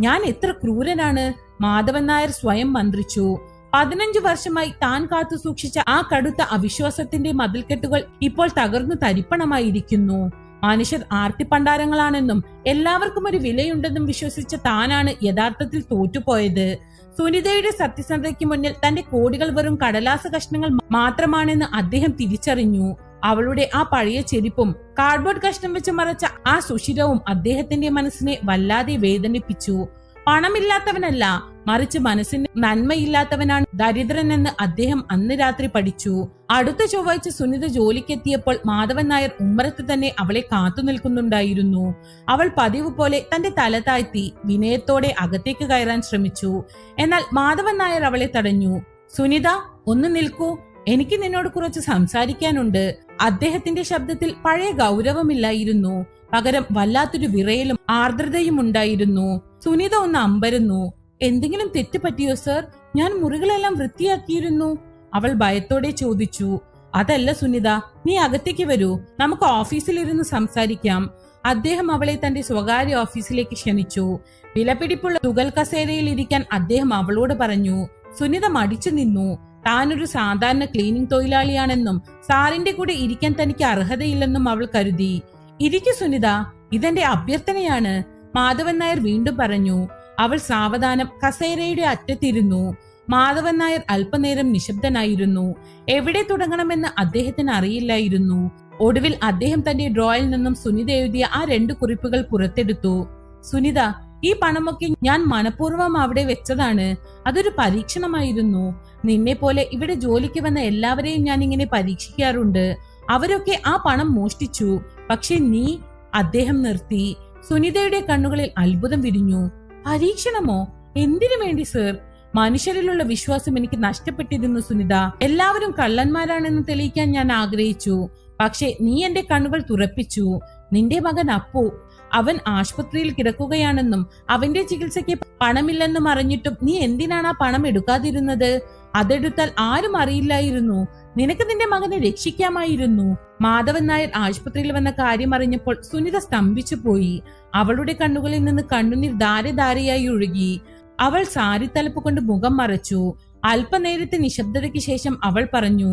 ഞാൻ എത്ര ക്രൂരനാണ്, മാധവൻ നായർ സ്വയം മന്ത്രിച്ചു. 15 വർഷമായി താൻ കാത്തു സൂക്ഷിച്ച ആ കടുത്ത അവിശ്വാസത്തിന്റെ മതിൽക്കെട്ടുകൾ ഇപ്പോൾ തകർന്നു തരിപ്പണമായിരിക്കുന്നു. മനുഷ്യർ ആർത്തിപ്പണ്ടാരങ്ങളാണെന്നും എല്ലാവർക്കും ഒരു വിലയുണ്ടെന്നും വിശ്വസിച്ച താനാണ് യഥാർത്ഥത്തിൽ തോറ്റുപോയത്. സുനിതയുടെ സത്യസന്ധതയ്ക്ക് മുന്നിൽ തന്റെ കോടികൾ വെറും കടലാസ കഷ്ണങ്ങൾ മാത്രമാണെന്ന് അദ്ദേഹം തിരിച്ചറിഞ്ഞു. അവളുടെ ആ പഴയ ചെരിപ്പും കാർഡ്ബോർഡ് കഷ്ണം വെച്ച് മറച്ച ആ സുഷിരവും അദ്ദേഹത്തിന്റെ മനസ്സിനെ വല്ലാതെ വേദനിപ്പിച്ചു. പണമില്ലാത്തവനല്ല, മറിച്ച് മനസ്സിന് നന്മയില്ലാത്തവനാണ് ദരിദ്രനെന്ന് അദ്ദേഹം അന്ന് രാത്രി പഠിച്ചു. അടുത്ത ചൊവ്വാഴ്ച സുനിത ജോലിക്കെത്തിയപ്പോൾ മാധവൻ നായർ ഉമ്മറത്ത് തന്നെ അവളെ കാത്തു നിൽക്കുന്നുണ്ടായിരുന്നു. അവൾ പതിവ് പോലെ തന്റെ തല താഴ്ത്തി വിനയത്തോടെ അകത്തേക്ക് കയറാൻ ശ്രമിച്ചു. എന്നാൽ മാധവൻ നായർ അവളെ തടഞ്ഞു. സുനിത, ഒന്ന് നിൽക്കൂ, എനിക്ക് നിന്നോട് കുറച്ച് സംസാരിക്കാനുണ്ട്. അദ്ദേഹത്തിന്റെ ശബ്ദത്തിൽ പഴയ ഗൗരവമില്ലായിരുന്നു, പകരം വല്ലാത്തൊരു വിറയലും ആർദ്രതയും ഉണ്ടായിരുന്നു. സുനിത ഒന്ന് അമ്പരന്നു. എന്തെങ്കിലും തെറ്റ് പറ്റിയോ സർ? ഞാൻ മുറികളെല്ലാം വൃത്തിയാക്കിയിരുന്നു, അവൾ ഭയത്തോടെ ചോദിച്ചു. അതല്ല സുനിത, നീ അകത്തേക്ക് വരൂ, നമുക്ക് ഓഫീസിലിരുന്ന് സംസാരിക്കാം. അദ്ദേഹം അവളെ തന്റെ സ്വകാര്യ ഓഫീസിലേക്ക് ക്ഷണിച്ചു. വിലപിടിപ്പുള്ള തുകൽ കസേരയിൽ ഇരിക്കാൻ അദ്ദേഹം അവളോട് പറഞ്ഞു. സുനിത മടിച്ചു നിന്നു. താനൊരു സാധാരണ ക്ലീനിംഗ് തൊഴിലാളിയാണെന്നും സാറിന്റെ കൂടെ ഇരിക്കാൻ തനിക്ക് അർഹതയില്ലെന്നും അവൾ കരുതി. ഇരിക്കു സുനിത, ഇതെന്റെ അഭ്യർത്ഥനയാണ്, മാധവൻ നായർ വീണ്ടും പറഞ്ഞു. അവൾ സാവധാനം കസേരയുടെ അറ്റത്തിരുന്നു. മാധവൻ നായർ അല്പനേരം നിശബ്ദനായിരുന്നു. എവിടെ തുടങ്ങണമെന്ന് അദ്ദേഹത്തിന് അറിയില്ലായിരുന്നു. ഒടുവിൽ അദ്ദേഹം തന്റെ ഡ്രോയിൽ നിന്നും സുനിത എഴുതിയ ആ 2 കുറിപ്പുകൾ പുറത്തെടുത്തു. സുനിത, ഈ പണമൊക്കെ ഞാൻ മനഃപൂർവ്വം അവിടെ വെച്ചതാണ്. അതൊരു പരീക്ഷണമായിരുന്നു. നിന്നെ പോലെ ഇവിടെ ജോലിക്ക് വന്ന എല്ലാവരെയും ഞാൻ ഇങ്ങനെ പരീക്ഷിക്കാറുണ്ട്. അവരൊക്കെ ആ പണം മോഷ്ടിച്ചു. പക്ഷെ നീ... അദ്ദേഹം നിർത്തി. സുനിതയുടെ കണ്ണുകളിൽ അത്ഭുതം വിരിഞ്ഞു. പരീക്ഷണമോ? എന്തിനു വേണ്ടി സർ? മനുഷ്യരിലുള്ള വിശ്വാസം എനിക്ക് നഷ്ടപ്പെട്ടിരുന്നു സുനിത. എല്ലാവരും കള്ളന്മാരാണെന്ന് തെളിയിക്കാൻ ഞാൻ ആഗ്രഹിച്ചു. പക്ഷെ നീ എന്റെ കണ്ണുകൾ തുറപ്പിച്ചു. നിന്റെ മകൻ അപ്പു, അവൻ ആശുപത്രിയിൽ കിടക്കുകയാണെന്നും അവന്റെ ചികിത്സയ്ക്ക് പണമില്ലെന്നും അറിഞ്ഞിട്ടും നീ എന്തിനാണ് ആ പണം എടുക്കാതിരുന്നത്? അതെടുത്താൽ ആരും അറിയില്ലായിരുന്നു. നിനക്ക് നിന്റെ മകനെ രക്ഷിക്കാമായിരുന്നു. മാധവൻ നായർ ആശുപത്രിയിൽ വന്ന കാര്യം അറിഞ്ഞപ്പോൾ സുനിത സ്തംഭിച്ചു പോയി. അവളുടെ കണ്ണുകളിൽ നിന്ന് കണ്ണുനീർ ധാരധാരയായി ഒഴുകി. അവൾ സാരിത്തലപ്പ് കൊണ്ട് മുഖം മറച്ചു. അല്പനേരത്തെ നിശബ്ദതയ്ക്ക് ശേഷം അവൾ പറഞ്ഞു,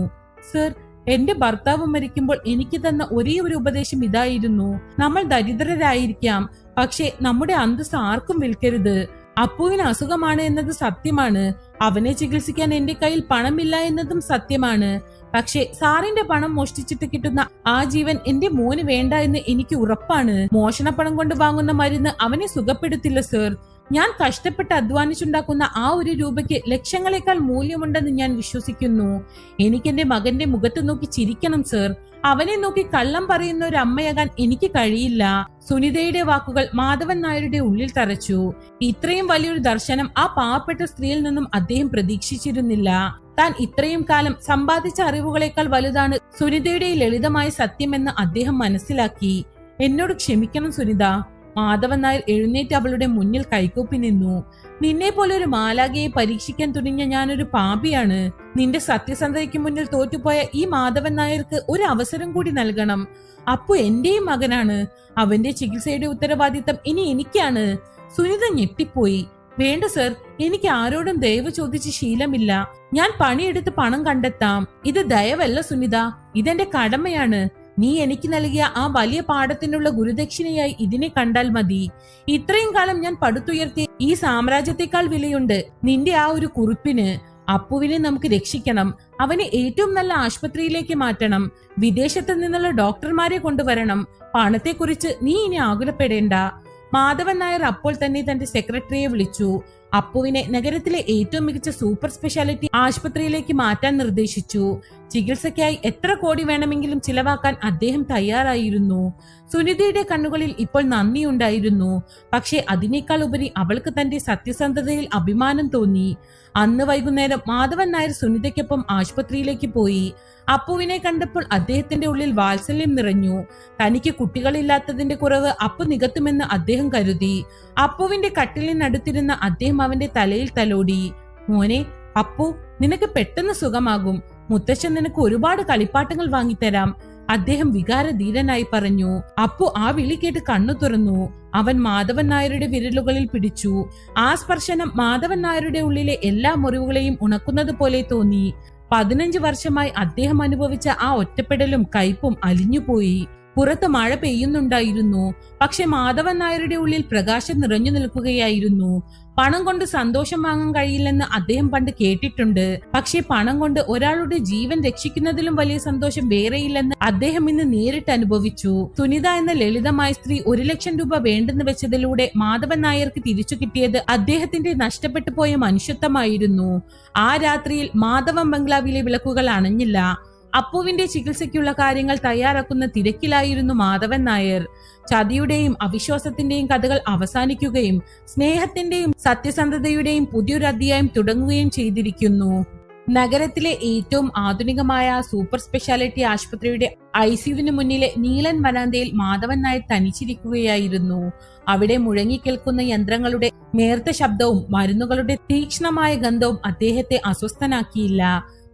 സർ, എന്റെ ഭർത്താവ് മരിക്കുമ്പോൾ എനിക്ക് തന്ന ഒരേ ഒരു ഉപദേശം ഇതായിരുന്നു. നമ്മൾ ദരിദ്രരായിരിക്കാം, പക്ഷെ നമ്മുടെ അന്തസ്സ് ആർക്കും വിൽക്കരുത്. അപ്പുവിന് അസുഖമാണ് എന്നത് സത്യമാണ്. അവനെ ചികിത്സിക്കാൻ എന്റെ കയ്യിൽ പണമില്ല എന്നതും സത്യമാണ്. പക്ഷെ സാറിന്റെ പണം മോഷ്ടിച്ചിട്ട് കിട്ടുന്ന ആ ജീവൻ എന്റെ മോന് വേണ്ട എന്ന് എനിക്ക് ഉറപ്പാണ്. മോഷണപ്പണം കൊണ്ട് വാങ്ങുന്ന മരുന്ന് അവനെ സുഖപ്പെടുത്തില്ല സർ. ഞാൻ കഷ്ടപ്പെട്ട് അധ്വാനിച്ചുണ്ടാക്കുന്ന ആ ഒരു രൂപയ്ക്ക് ലക്ഷങ്ങളെക്കാൾ മൂല്യമുണ്ടെന്ന് ഞാൻ വിശ്വസിക്കുന്നു. എനിക്ക് എന്റെ മകന്റെ മുഖത്ത് നോക്കി ചിരിക്കണം സർ. അവനെ നോക്കി കള്ളം പറയുന്ന ഒരു അമ്മയാകാൻ എനിക്ക് കഴിയില്ല. സുനിതയുടെ വാക്കുകൾ മാധവൻ നായരുടെ ഉള്ളിൽ തറച്ചു. ഇത്രയും വലിയൊരു ദർശനം ആ പാവപ്പെട്ട സ്ത്രീയിൽ നിന്നും അദ്ദേഹം പ്രതീക്ഷിച്ചിരുന്നില്ല. താൻ ഇത്രയും കാലം സമ്പാദിച്ച അറിവുകളെക്കാൾ വലുതാണ് സുനിതയുടെ ലളിതമായ സത്യമെന്ന് അദ്ദേഹം മനസ്സിലാക്കി. എന്നോട് ക്ഷമിക്കണം സുനിത. മാധവൻ നായർ എഴുന്നേറ്റ് അവളുടെ മുന്നിൽ കൈകൂപ്പി നിന്നു. നിന്നെ പോലെ ഒരു മാലാഖയെ പരീക്ഷിക്കാൻ തുനിഞ്ഞ ഞാനൊരു പാപിയാണ്. നിന്റെ സത്യസന്ധതയ്ക്ക് മുന്നിൽ തോറ്റുപോയ ഈ മാധവൻ നായർക്ക് ഒരു അവസരം കൂടി നൽകണം. അപ്പു എന്റെയും മകനാണ്. അവന്റെ ചികിത്സയുടെ ഉത്തരവാദിത്തം ഇനി എനിക്കാണ്. സുനിത ഞെട്ടിപ്പോയി. വേണ്ട സർ, എനിക്ക് ആരോടും ദയവ് ചോദിച്ച് ശീലമില്ല. ഞാൻ പണിയെടുത്ത് പണം കണ്ടെത്താം. ഇത് ദയവല്ല സുനിത, ഇതെന്റെ കടമയാണ്. നീ എനിക്ക് നൽകിയ ആ വലിയ പാഠത്തിനുള്ള ഗുരുദക്ഷിണയായി ഇതിനെ കണ്ടാൽ മതി. ഇത്രയും കാലം ഞാൻ പടുത്തുയർത്തിയ ഈ സാമ്രാജ്യത്തെക്കാൾ വിലയുണ്ട് നിന്റെ ആ ഒരു കുറിപ്പിന്. അപ്പുവിനെ നമുക്ക് രക്ഷിക്കണം. അവനെ ഏറ്റവും നല്ല ആശുപത്രിയിലേക്ക് മാറ്റണം. വിദേശത്ത് നിന്നുള്ള ഡോക്ടർമാരെ കൊണ്ടുവരണം. പണത്തെക്കുറിച്ച് നീ ഇനി ആകുലപ്പെടേണ്ട. മാധവൻ നായർ അപ്പോൾ തന്നെ തന്റെ സെക്രട്ടറിയെ വിളിച്ചു. അപ്പുവിനെ നഗരത്തിലെ ഏറ്റവും മികച്ച സൂപ്പർ സ്പെഷ്യാലിറ്റി ആശുപത്രിയിലേക്ക് മാറ്റാൻ നിർദ്ദേശിച്ചു. ചികിത്സയ്ക്കായി എത്ര കോടി വേണമെങ്കിലും ചിലവാക്കാൻ അദ്ദേഹം തയ്യാറായിരുന്നു. സുനിതയുടെ കണ്ണുകളിൽ ഇപ്പോൾ നന്ദിയുണ്ടായിരുന്നു. പക്ഷെ അതിനേക്കാൾ ഉപരി അവൾക്ക് തന്റെ സത്യസന്ധതയിൽ അഭിമാനം തോന്നി. അന്ന് വൈകുന്നേരം മാധവൻ നായർ സുനിതയ്ക്കൊപ്പം ആശുപത്രിയിലേക്ക് പോയി. അപ്പുവിനെ കണ്ടപ്പോൾ അദ്ദേഹത്തിന്റെ ഉള്ളിൽ വാത്സല്യം നിറഞ്ഞു. തനിക്ക് കുട്ടികളില്ലാത്തതിന്റെ കുറവ് അപ്പു നികത്തുമെന്ന് അദ്ദേഹം കരുതി. അപ്പുവിന്റെ കട്ടിലിനടുത്തിരുന്ന അദ്ദേഹം അവന്റെ തലയിൽ തലോടി. മോനെ അപ്പു, നിനക്ക് പെട്ടെന്ന് സുഖമാകും. മുത്തശ്ശൻ നിനക്ക് ഒരുപാട് കളിപ്പാട്ടങ്ങൾ വാങ്ങിത്തരാം, അദ്ദേഹം വികാരധീരനായി പറഞ്ഞു. അപ്പു ആ വിളി കേട്ട് കണ്ണു തുറന്നു. അവൻ മാധവൻ നായരുടെ വിരലുകളിൽ പിടിച്ചു. ആ സ്പർശനം മാധവൻ നായരുടെ ഉള്ളിലെ എല്ലാ മുറിവുകളെയും ഉണക്കുന്നത് പോലെ തോന്നി. 15 വർഷമായി അദ്ദേഹം അനുഭവിച്ച ആ ഒറ്റപ്പെടലും കയ്പും അലിഞ്ഞുപോയി. പുറത്ത് മഴ പെയ്യുന്നുണ്ടായിരുന്നു. പക്ഷെ മാധവൻ നായരുടെ ഉള്ളിൽ പ്രകാശം നിറഞ്ഞു നിൽക്കുകയായിരുന്നു. പണം കൊണ്ട് സന്തോഷം വാങ്ങാൻ കഴിയില്ലെന്ന് അദ്ദേഹം പണ്ട് കേട്ടിട്ടുണ്ട്. പക്ഷെ പണം കൊണ്ട് ഒരാളുടെ ജീവൻ രക്ഷിക്കുന്നതിലും വലിയ സന്തോഷം വേറെയില്ലെന്ന് അദ്ദേഹം ഇന്ന് നേരിട്ട് അനുഭവിച്ചു. സുനിത എന്ന ലളിതമായ സ്ത്രീ 1 ലക്ഷം രൂപ വേണ്ടെന്ന് വെച്ചതിലൂടെ മാധവൻ നായർക്ക് തിരിച്ചു കിട്ടിയത് അദ്ദേഹത്തിന്റെ നഷ്ടപ്പെട്ടു പോയ മനുഷ്യത്വമായിരുന്നു. ആ രാത്രിയിൽ മാധവൻ ബംഗ്ലാവിലെ വിളക്കുകൾ അണഞ്ഞില്ല. അപ്പുവിന്റെ ചികിത്സയ്ക്കുള്ള കാര്യങ്ങൾ തയ്യാറാക്കുന്ന തിരക്കിലായിരുന്നു മാധവൻ നായർ. ചതിയുടെയും അവിശ്വാസത്തിന്റെയും കഥകൾ അവസാനിക്കുകയും സ്നേഹത്തിന്റെയും സത്യസന്ധതയുടെയും പുതിയൊരു അധ്യായം തുടങ്ങുകയും ചെയ്തിരിക്കുന്നു. നഗരത്തിലെ ഏറ്റവും ആധുനികമായ സൂപ്പർ സ്പെഷ്യാലിറ്റി ആശുപത്രിയുടെ ICUവിന് മുന്നിലെ നീലൻ വരാന്തയിൽ മാധവൻ നായർ തനിച്ചിരിക്കുകയായിരുന്നു. അവിടെ മുഴങ്ങിക്കേൾക്കുന്ന യന്ത്രങ്ങളുടെ നേർത്ത ശബ്ദവും മരുന്നുകളുടെ തീക്ഷ്ണമായ ഗന്ധവും അദ്ദേഹത്തെ അസ്വസ്ഥനാക്കിയില്ല.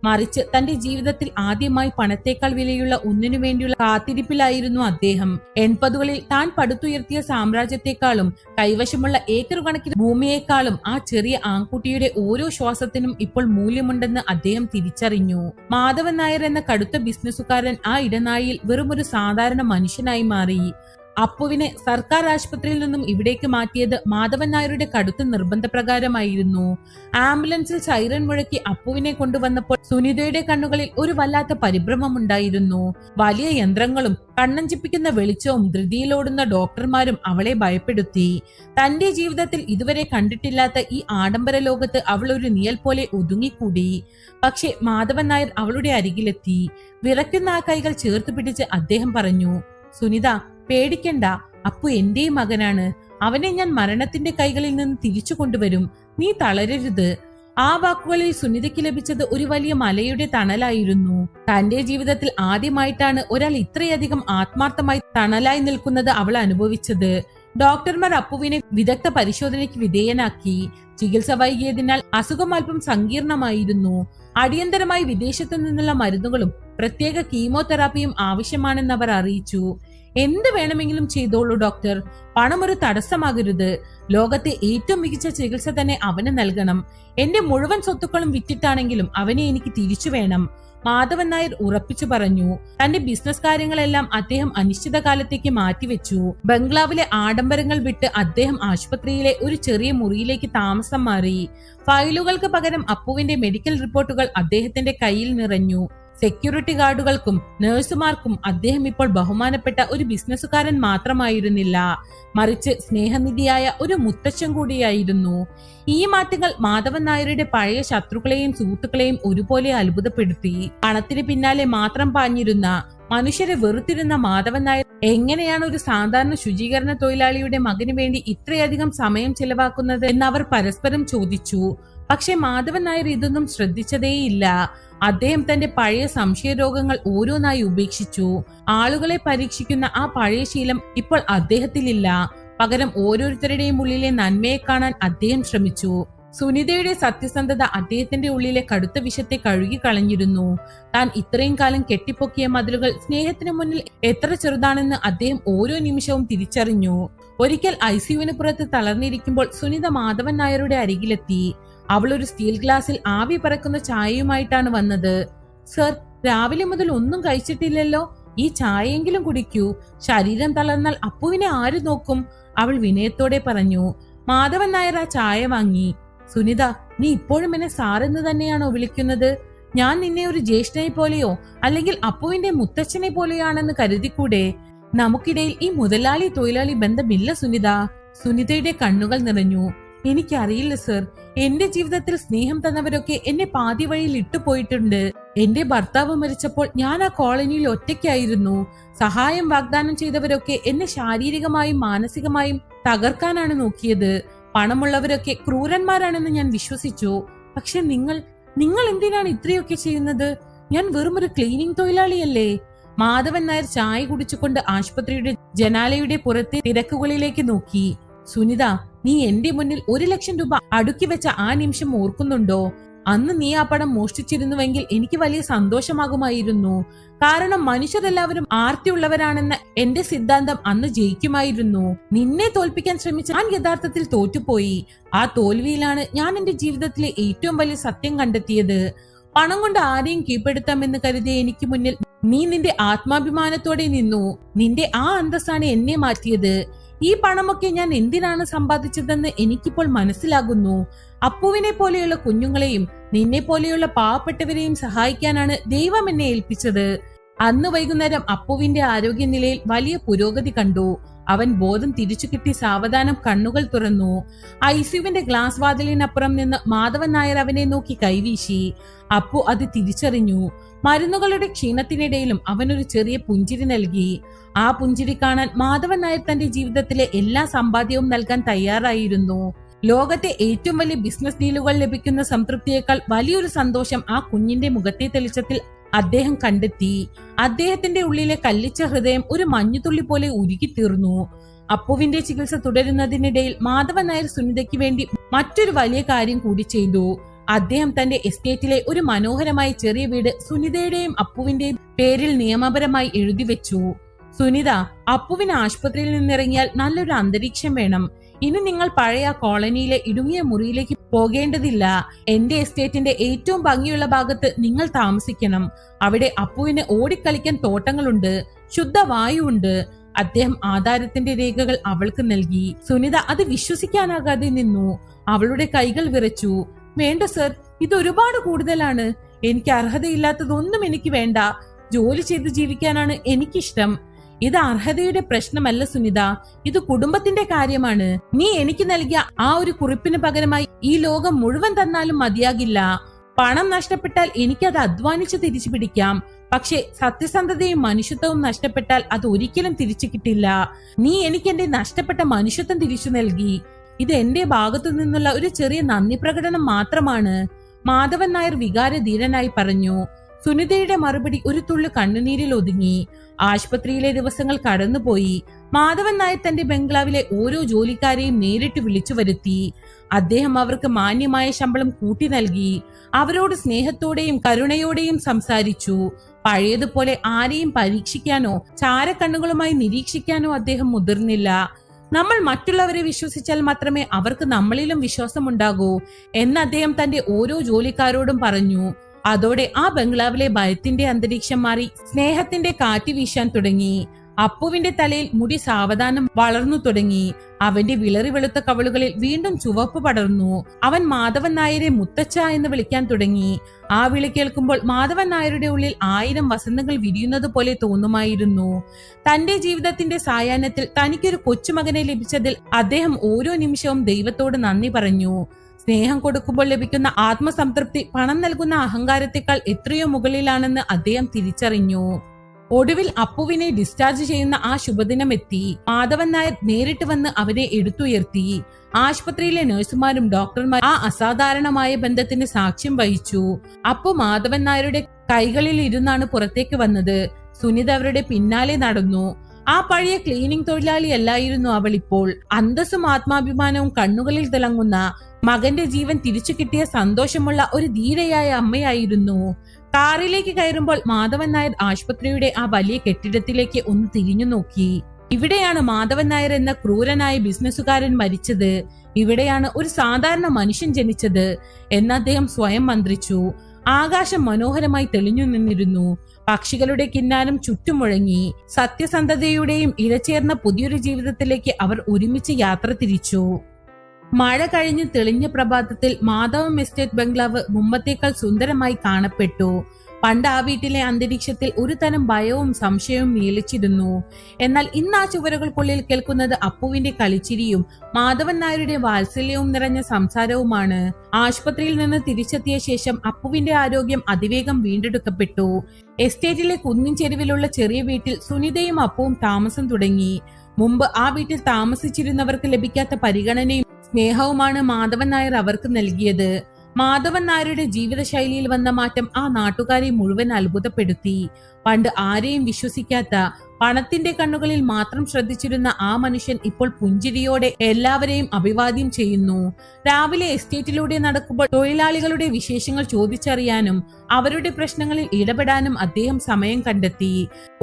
മറിച്ച് തന്റെ ജീവിതത്തിൽ ആദ്യമായി പണത്തേക്കാൾ വിലയുള്ള ഒന്നിനു വേണ്ടിയുള്ള കാത്തിരിപ്പിലായിരുന്നു അദ്ദേഹം. 80കളിൽ താൻ പടുത്തുയർത്തിയ സാമ്രാജ്യത്തെക്കാളും കൈവശമുള്ള ഏക്കർ കണക്കിന് ഭൂമിയേക്കാളും ആ ചെറിയ ആൺകുട്ടിയുടെ ഓരോ ശ്വാസത്തിനും ഇപ്പോൾ മൂല്യമുണ്ടെന്ന് അദ്ദേഹം തിരിച്ചറിഞ്ഞു. മാധവൻ നായർ എന്ന കടുത്ത ബിസിനസ്സുകാരൻ ആ ഇടനാഴിയിൽ വെറുമൊരു സാധാരണ മനുഷ്യനായി മാറി. അപ്പുവിനെ സർക്കാർ ആശുപത്രിയിൽ നിന്നും ഇവിടേക്ക് മാറ്റിയത് മാധവൻ നായരുടെ കടുത്ത നിർബന്ധപ്രകാരമായിരുന്നു. ആംബുലൻസിൽ സൈറൻ മുഴക്കി അപ്പുവിനെ കൊണ്ടുവന്നപ്പോൾ സുനിതയുടെ കണ്ണുകളിൽ ഒരു വല്ലാത്ത പരിഭ്രമമുണ്ടായിരുന്നു. വലിയ യന്ത്രങ്ങളും കണ്ണഞ്ചിപ്പിക്കുന്ന വെളിച്ചവും ധൃതിയിലോടുന്ന ഡോക്ടർമാരും അവളെ ഭയപ്പെടുത്തി. തന്റെ ജീവിതത്തിൽ ഇതുവരെ കണ്ടിട്ടില്ലാത്ത ഈ ആഡംബര ലോകത്ത് അവൾ ഒരു നിഴൽ പോലെ ഒതുങ്ങിക്കൂടി. പക്ഷെ മാധവൻ നായർ അവളുടെ അരികിലെത്തി. വിറയ്ക്കുന്ന ആ കൈകൾ ചേർത്ത് പിടിച്ച് അദ്ദേഹം പറഞ്ഞു, സുനിത, പേടിക്കണ്ട. അപ്പു എന്റെയും മകനാണ്. അവനെ ഞാൻ മരണത്തിന്റെ കൈകളിൽ നിന്ന് തിരിച്ചു കൊണ്ടുവരും. നീ തളരരുത്. ആ വാക്കുകളിൽ സുനിതയ്ക്ക് ലഭിച്ചത് ഒരു വലിയ മലയുടെ തണലായിരുന്നു. തന്റെ ജീവിതത്തിൽ ആദ്യമായിട്ടാണ് ഒരാൾ ഇത്രയധികം ആത്മാർത്ഥമായി തണലായി നിൽക്കുന്നത് അവൾ അനുഭവിച്ചത്. ഡോക്ടർമാർ അപ്പുവിനെ വിദഗ്ധ പരിശോധനയ്ക്ക് വിധേയനാക്കി. ചികിത്സ വൈകിയതിനാൽ അസുഖം അല്പം സങ്കീർണമായിരുന്നു. അടിയന്തരമായി വിദേശത്തു നിന്നുള്ള മരുന്നുകളും പ്രത്യേക കീമോതെറാപ്പിയും ആവശ്യമാണെന്ന് അവർ അറിയിച്ചു. എന്ത് വേണമെങ്കിലും ചെയ്തോളൂ ഡോക്ടർ, പണം ഒരു തടസ്സമാകരുത്. ലോകത്തെ ഏറ്റവും മികച്ച ചികിത്സ തന്നെ അവന് നൽകണം. എന്റെ മുഴുവൻ സ്വത്തുക്കളും വിറ്റിട്ടാണെങ്കിലും അവനെ എനിക്ക് തിരിച്ചു വേണം. മാധവൻ നായർ ഉറപ്പിച്ചു പറഞ്ഞു. തന്റെ ബിസിനസ് കാര്യങ്ങളെല്ലാം അദ്ദേഹം അനിശ്ചിതകാലത്തേക്ക് മാറ്റിവെച്ചു. ബംഗ്ലാവിലെ ആഡംബരങ്ങൾ വിട്ട് അദ്ദേഹം ആശുപത്രിയിലെ ഒരു ചെറിയ മുറിയിലേക്ക് താമസം മാറി. ഫയലുകൾക്ക് പകരം അപ്പുവിന്റെ മെഡിക്കൽ റിപ്പോർട്ടുകൾ അദ്ദേഹത്തിന്റെ കയ്യിൽ നിറഞ്ഞു. സെക്യൂരിറ്റി ഗാർഡുകൾക്കും നഴ്സുമാർക്കും അദ്ദേഹം ഇപ്പോൾ ബഹുമാനപ്പെട്ട ഒരു ബിസിനസ്സുകാരൻ മാത്രമായിരുന്നില്ല, മറിച്ച് സ്നേഹനിധിയായ ഒരു മുത്തച്ഛൻ കൂടിയായിരുന്നു. ഈ മാറ്റങ്ങൾ മാധവൻ നായരുടെ പഴയ ശത്രുക്കളെയും സുഹൃത്തുക്കളെയും ഒരുപോലെ അത്ഭുതപ്പെടുത്തി. പണത്തിന് പിന്നാലെ മാത്രം പാഞ്ഞിരുന്ന, മനുഷ്യരെ വെറുത്തിരുന്ന മാധവൻ നായർ എങ്ങനെയാണ് ഒരു സാധാരണ ശുചീകരണ തൊഴിലാളിയുടെ മകന് വേണ്ടി ഇത്രയധികം സമയം ചെലവാക്കുന്നത് എന്ന് അവർ പരസ്പരം ചോദിച്ചു. പക്ഷെ മാധവൻ നായർ ഇതൊന്നും ശ്രദ്ധിച്ചതേയില്ല. അദ്ദേഹം തന്റെ പഴയ സംശയരോഗങ്ങൾ ഓരോന്നായി ഉപേക്ഷിച്ചു. ആളുകളെ പരീക്ഷിക്കുന്ന ആ പഴയ ശീലം ഇപ്പോൾ അദ്ദേഹത്തിലില്ല. പകരം ഓരോരുത്തരുടെയും ഉള്ളിലെ നന്മയെ കാണാൻ അദ്ദേഹം ശ്രമിച്ചു. സുനിതയുടെ സത്യസന്ധത അദ്ദേഹത്തിന്റെ ഉള്ളിലെ കടുത്ത വിഷത്തെ കഴുകി കളഞ്ഞിരുന്നു. താൻ ഇത്രയും കാലം കെട്ടിപ്പൊക്കിയ മതിലുകൾ സ്നേഹത്തിന് മുന്നിൽ എത്ര ചെറുതാണെന്ന് അദ്ദേഹം ഓരോ നിമിഷവും തിരിച്ചറിഞ്ഞു. ഒരിക്കൽ ഐസിയുവിന് പുറത്ത് തളർന്നിരിക്കുമ്പോൾ സുനിത മാധവൻ നായരുടെ അരികിലെത്തി. അവൾ ഒരു സ്റ്റീൽ ഗ്ലാസിൽ ആവി പറക്കുന്ന ചായയുമായിട്ടാണ് വന്നത്. സർ, രാവിലെ മുതൽ ഒന്നും കഴിച്ചിട്ടില്ലല്ലോ, ഈ ചായയെങ്കിലും കുടിക്കൂ. ശരീരം തളർന്നാൽ അപ്പുവിനെ ആര് നോക്കും? അവൾ വിനയത്തോടെ പറഞ്ഞു. മാധവൻ നായർ ആ ചായ വാങ്ങി. സുനിത, നീ ഇപ്പോഴും എന്നെ സാറെന്ന് തന്നെയാണോ വിളിക്കുന്നത്? ഞാൻ നിന്നെ ഒരു ജ്യേഷ്ഠനെ പോലെയോ അല്ലെങ്കിൽ അപ്പുവിന്റെ മുത്തച്ഛനെ പോലെയാണെന്ന് കരുതിക്കൂടെ? നമുക്കിടയിൽ ഈ മുതലാളി തൊഴിലാളി ബന്ധമില്ല സുനിത. സുനിതയുടെ കണ്ണുകൾ നിറഞ്ഞു. എനിക്കറിയില്ല സർ, എന്റെ ജീവിതത്തിൽ സ്നേഹം തന്നവരൊക്കെ എന്നെ പാതി വഴിയിൽ ഇട്ടുപോയിട്ടുണ്ട്. എന്റെ ഭർത്താവ് മരിച്ചപ്പോൾ ഞാൻ ആ കോളനിയിൽ ഒറ്റയ്ക്കായിരുന്നു. സഹായം വാഗ്ദാനം ചെയ്തവരൊക്കെ എന്നെ ശാരീരികമായും മാനസികമായും തകർക്കാനാണ് നോക്കിയത്. പണമുള്ളവരൊക്കെ ക്രൂരന്മാരാണെന്ന് ഞാൻ വിശ്വസിച്ചു. പക്ഷെ നിങ്ങൾ എന്തിനാണ് ഇത്രയൊക്കെ ചെയ്യുന്നത്? ഞാൻ വെറും ഒരു ക്ലീനിങ് തൊഴിലാളിയല്ലേ? മാധവൻ നായർ ചായ കുടിച്ചുകൊണ്ട് ആശുപത്രിയുടെ ജനാലയുടെ പുറത്തെ തിരക്കുകളിലേക്ക് നോക്കി. സുനിത, നീ എന്റെ മുന്നിൽ 1 ലക്ഷം രൂപ അടുക്കി വെച്ച ആ നിമിഷം ഓർക്കുന്നുണ്ടോ? അന്ന് നീ ആ പണം മോഷ്ടിച്ചിരുന്നുവെങ്കിൽ എനിക്ക് വലിയ സന്തോഷമാകുമായിരുന്നു. കാരണം മനുഷ്യരെല്ലാവരും ആർത്തിയുള്ളവരാണെന്ന എന്റെ സിദ്ധാന്തം അന്ന് ജയിക്കുമായിരുന്നു. നിന്നെ തോൽപ്പിക്കാൻ ശ്രമിച്ച ഞാൻ യഥാർത്ഥത്തിൽ തോറ്റുപോയി. ആ തോൽവിയിലാണ് ഞാൻ എന്റെ ജീവിതത്തിലെ ഏറ്റവും വലിയ സത്യം കണ്ടെത്തിയത്. പണം കൊണ്ട് ആരെയും കീഴ്പ്പെടുത്താമെന്ന് കരുതിയ എനിക്ക് മുന്നിൽ നീ നിന്റെ ആത്മാഭിമാനത്തോടെ നിന്നു. നിന്റെ ആ അന്തസ്സാണ് എന്നെ മാറ്റിയത്. ഈ പണമൊക്കെ ഞാൻ എന്തിനാണ് സമ്പാദിച്ചതെന്ന് എനിക്കിപ്പോൾ മനസ്സിലാകുന്നു. അപ്പുവിനെ പോലെയുള്ള കുഞ്ഞുങ്ങളെയും നിന്നെ പോലെയുള്ള പാവപ്പെട്ടവരെയും സഹായിക്കാനാണ് ദൈവം എന്നെ ഏൽപ്പിച്ചത്. അന്ന് വൈകുന്നേരം അപ്പുവിന്റെ ആരോഗ്യനിലയിൽ വലിയ പുരോഗതി കണ്ടു. അവൻ ബോധം തിരിച്ചു കിട്ടി സാവധാനം കണ്ണുകൾ തുറന്നു. ഐസിയുവിന്റെ ഗ്ലാസ് വാതിലിനപ്പുറം നിന്ന് മാധവൻ നായർ അവനെ നോക്കി കൈവീശി. അപ്പു അത് തിരിച്ചറിഞ്ഞു. മരുന്നുകളുടെ ക്ഷീണത്തിനിടയിലും അവനൊരു ചെറിയ പുഞ്ചിരി നൽകി. ആ പുഞ്ചിരി കാണാൻ മാധവൻ നായർ തന്റെ ജീവിതത്തിലെ എല്ലാ സമ്പാദ്യവും നൽകാൻ തയ്യാറായിരുന്നു. ലോകത്തെ ഏറ്റവും വലിയ ബിസിനസ് ഡീലുകൾ ലഭിക്കുന്ന സംതൃപ്തിയേക്കാൾ വലിയൊരു സന്തോഷം ആ കുഞ്ഞിന്റെ മുഖത്തെ തെളിച്ചത്തിൽ അദ്ദേഹം കണ്ടെത്തി. അദ്ദേഹത്തിന്റെ ഉള്ളിലെ കല്ലിച്ച ഹൃദയം ഒരു മഞ്ഞുതുള്ളി പോലെ ഉരുകിത്തീർന്നു. അപ്പുവിന്റെ ചികിത്സ തുടരുന്നതിനിടയിൽ മാധവൻ നായർ സുനിതയ്ക്ക് വേണ്ടി മറ്റൊരു വലിയ കാര്യം കൂടി ചെയ്തു. അദ്ദേഹം തന്റെ എസ്റ്റേറ്റിലെ ഒരു മനോഹരമായ ചെറിയ വീട് സുനിതയുടെയും അപ്പുവിന്റെയും പേരിൽ നിയമപരമായി എഴുതിവെച്ചു. സുനിത, അപ്പുവിന് ആശുപത്രിയിൽ നിന്നിറങ്ങിയാൽ നല്ലൊരു അന്തരീക്ഷം വേണം. ഇനി നിങ്ങൾ പഴയ കോളനിയിലെ ഇടുങ്ങിയ മുറിയിലേക്ക് പോകേണ്ടതില്ല. എന്റെ എസ്റ്റേറ്റിന്റെ ഏറ്റവും ഭംഗിയുള്ള ഭാഗത്ത് നിങ്ങൾ താമസിക്കണം. അവിടെ അപ്പുവിന് ഓടിക്കളിക്കാൻ തോട്ടങ്ങളുണ്ട്, ശുദ്ധവായുണ്ട്. അദ്ദേഹം ആധാരത്തിന്റെ രേഖകൾ അവൾക്ക് നൽകി. സുനിത അത് വിശ്വസിക്കാനാകാതെ നിന്നു. അവളുടെ കൈകൾ വിറച്ചു. വേണ്ട സർ, ഇത് ഒരുപാട് കൂടുതലാണ്. എനിക്ക് അർഹതയില്ലാത്തതൊന്നും എനിക്ക് വേണ്ട. ജോലി ചെയ്ത് ജീവിക്കാനാണ് എനിക്കിഷ്ടം. ഇത് അർഹതയുടെ പ്രശ്നമല്ല സുനിത, ഇത് കുടുംബത്തിന്റെ കാര്യമാണ്. നീ എനിക്ക് നൽകിയ ആ ഒരു കുറിപ്പിന് പകരമായി ഈ ലോകം മുഴുവൻ തന്നാലും മതിയാകില്ല. പണം നഷ്ടപ്പെട്ടാൽ എനിക്കത് അധ്വാനിച്ച് തിരിച്ചു പിടിക്കാം. പക്ഷെ സത്യസന്ധതയും മനുഷ്യത്വവും നഷ്ടപ്പെട്ടാൽ അത് ഒരിക്കലും തിരിച്ചു കിട്ടില്ല. നീ എനിക്ക് എന്റെ നഷ്ടപ്പെട്ട മനുഷ്യത്വം തിരിച്ചു നൽകി. ഇത് എന്റെ ഭാഗത്തു നിന്നുള്ള ഒരു ചെറിയ നന്ദി പ്രകടനം മാത്രമാണ്. മാധവൻ നായർ വികാരധീരനായി പറഞ്ഞു. സുനിതയുടെ മറുപടി ഒരു തുള്ളി കണ്ണുനീരിൽ ഒതുങ്ങി. ആശുപത്രിയിലെ ദിവസങ്ങൾ കടന്നുപോയി. മാധവൻ നായർ തന്റെ ബംഗ്ലാവിലെ ഓരോ ജോലിക്കാരെയും നേരിട്ട് വിളിച്ചു വരുത്തി. അദ്ദേഹം അവർക്ക് മാന്യമായ ശമ്പളം കൂട്ടി നൽകി. അവരോട് സ്നേഹത്തോടെയും കരുണയോടെയും സംസാരിച്ചു. പഴയതുപോലെ ആരെയും പരീക്ഷിക്കാനോ ചാരക്കണ്ണുകളുമായി നിരീക്ഷിക്കാനോ അദ്ദേഹം മുതിർന്നില്ല. നമ്മൾ മറ്റുള്ളവരെ വിശ്വസിച്ചാൽ മാത്രമേ അവർക്ക് നമ്മളിലും വിശ്വാസമുണ്ടാകൂ എന്ന് അദ്ദേഹം തന്റെ ഓരോ ജോലിക്കാരോടും പറഞ്ഞു. അതോടെ ആ ബംഗ്ലാവിലെ ഭയത്തിന്റെ അന്തരീക്ഷം മാറി സ്നേഹത്തിന്റെ കാറ്റ് വീശാൻ തുടങ്ങി. അപ്പുവിന്റെ തലയിൽ മുടി സാവധാനം വളർന്നു തുടങ്ങി. അവന്റെ വിളറി വെളുത്ത കവളുകളിൽ വീണ്ടും ചുവപ്പ് പടർന്നു. അവൻ മാധവൻ നായരെ മുത്തച്ഛ എന്ന് വിളിക്കാൻ തുടങ്ങി. ആ വിളി കേൾക്കുമ്പോൾ മാധവൻ നായരുടെ ഉള്ളിൽ 1000 വസന്തങ്ങൾ വിരിയുന്നത് പോലെ തോന്നുമായിരുന്നു. തന്റെ ജീവിതത്തിന്റെ സായാഹ്നത്തിൽ തനിക്കൊരു കൊച്ചുമകനെ ലഭിച്ചതിൽ അദ്ദേഹം ഓരോ നിമിഷവും ദൈവത്തോട് നന്ദി പറഞ്ഞു. സ്നേഹം കൊടുക്കുമ്പോൾ ലഭിക്കുന്ന ആത്മസംതൃപ്തി പണം നൽകുന്ന അഹങ്കാരത്തെക്കാൾ എത്രയോ മുകളിലാണെന്ന് അദ്ദേഹം തിരിച്ചറിഞ്ഞു. ഒടുവിൽ അപ്പുവിനെ ഡിസ്ചാർജ് ചെയ്യുന്ന ആ ശുഭദിനം എത്തി. മാധവൻ നായർ നേരിട്ട് വന്ന് അവരെ എടുത്തുയർത്തി. ആശുപത്രിയിലെ നഴ്സുമാരും ഡോക്ടർമാരും ആ അസാധാരണമായ ബന്ധത്തിന് സാക്ഷ്യം വഹിച്ചു. അപ്പു മാധവൻ നായരുടെ കൈകളിൽ ഇരുന്നാണ് പുറത്തേക്ക് വന്നത്. സുനിത അവരുടെ പിന്നാലെ നടന്നു. ആ പഴയ ക്ലീനിംഗ് തൊഴിലാളിയല്ലായിരുന്നു അവൾ ഇപ്പോൾ. അന്തസ്സും ആത്മാഭിമാനവും കണ്ണുകളിൽ തിളങ്ങുന്ന, മകന്റെ ജീവൻ തിരിച്ചു കിട്ടിയ സന്തോഷമുള്ള ഒരു ധീരയായ അമ്മയായിരുന്നു. കാറിലേക്ക് കയറുമ്പോൾ മാധവൻ നായർ ആശുപത്രിയുടെ ആ വലിയ കെട്ടിടത്തിലേക്ക് ഒന്ന് തിരിഞ്ഞു നോക്കി. ഇവിടെയാണ് മാധവൻ നായർ എന്ന ക്രൂരനായ ബിസിനസ്സുകാരൻ മരിച്ചത്. ഇവിടെയാണ് ഒരു സാധാരണ മനുഷ്യൻ ജനിച്ചത് എന്ന് അദ്ദേഹം സ്വയം മന്ത്രിച്ചു. ആകാശം മനോഹരമായി തെളിഞ്ഞു നിന്നിരുന്നു. പക്ഷികളുടെ കിന്നാരം ചുറ്റും മുഴങ്ങി. സത്യസന്ധതയുടെയും ഇഴചേർന്ന പുതിയൊരു ജീവിതത്തിലേക്ക് അവർ ഒരുമിച്ച് യാത്ര തിരിച്ചു. മഴ കഴിഞ്ഞ് തെളിഞ്ഞ പ്രഭാതത്തിൽ മാധവം എസ്റ്റേറ്റ് ബംഗ്ലാവ് മുമ്പത്തേക്കാൾ സുന്ദരമായി കാണപ്പെട്ടു. പണ്ട് ആ വീട്ടിലെ അന്തരീക്ഷത്തിൽ ഒരു തരം ഭയവും സംശയവും നീളിച്ചിരുന്നു. എന്നാൽ ഇന്ന് ആ ചുവരുകൾക്കുള്ളിൽ കേൾക്കുന്നത് അപ്പുവിന്റെ കളിച്ചിരിയും മാധവൻ നായരുടെ വാത്സല്യവും നിറഞ്ഞ സംസാരവുമാണ്. ആശുപത്രിയിൽ നിന്ന് തിരിച്ചെത്തിയ ശേഷം അപ്പുവിന്റെ ആരോഗ്യം അതിവേഗം വീണ്ടെടുക്കപ്പെട്ടു. എസ്റ്റേറ്റിലെ കുന്നിൻ ചെരുവിലുള്ള ചെറിയ വീട്ടിൽ സുനിതയും അപ്പുവും താമസം തുടങ്ങി. മുമ്പ് ആ വീട്ടിൽ താമസിച്ചിരുന്നവർക്ക് ലഭിക്കാത്ത പരിഗണനയും സ്നേഹവുമാണ് മാധവൻ നായർ അവർക്ക് നൽകിയത്. മാധവൻ നായരുടെ ജീവിതശൈലിയിൽ വന്ന മാറ്റം ആ നാട്ടുകാരെ മുഴുവൻ അത്ഭുതപ്പെടുത്തി. പണ്ട് ആരെയും വിശ്വസിക്കാത്ത, പണത്തിന്റെ കണ്ണുകളിൽ മാത്രം ശ്രദ്ധിച്ചിരുന്ന ആ മനുഷ്യൻ ഇപ്പോൾ പുഞ്ചിരിയോടെ എല്ലാവരെയും അഭിവാദ്യം ചെയ്യുന്നു. രാവിലെ എസ്റ്റേറ്റിലൂടെ നടക്കുമ്പോൾ തൊഴിലാളികളുടെ വിശേഷങ്ങൾ ചോദിച്ചറിയാനും അവരുടെ പ്രശ്നങ്ങളിൽ ഇടപെടാനും അദ്ദേഹം സമയം കണ്ടെത്തി.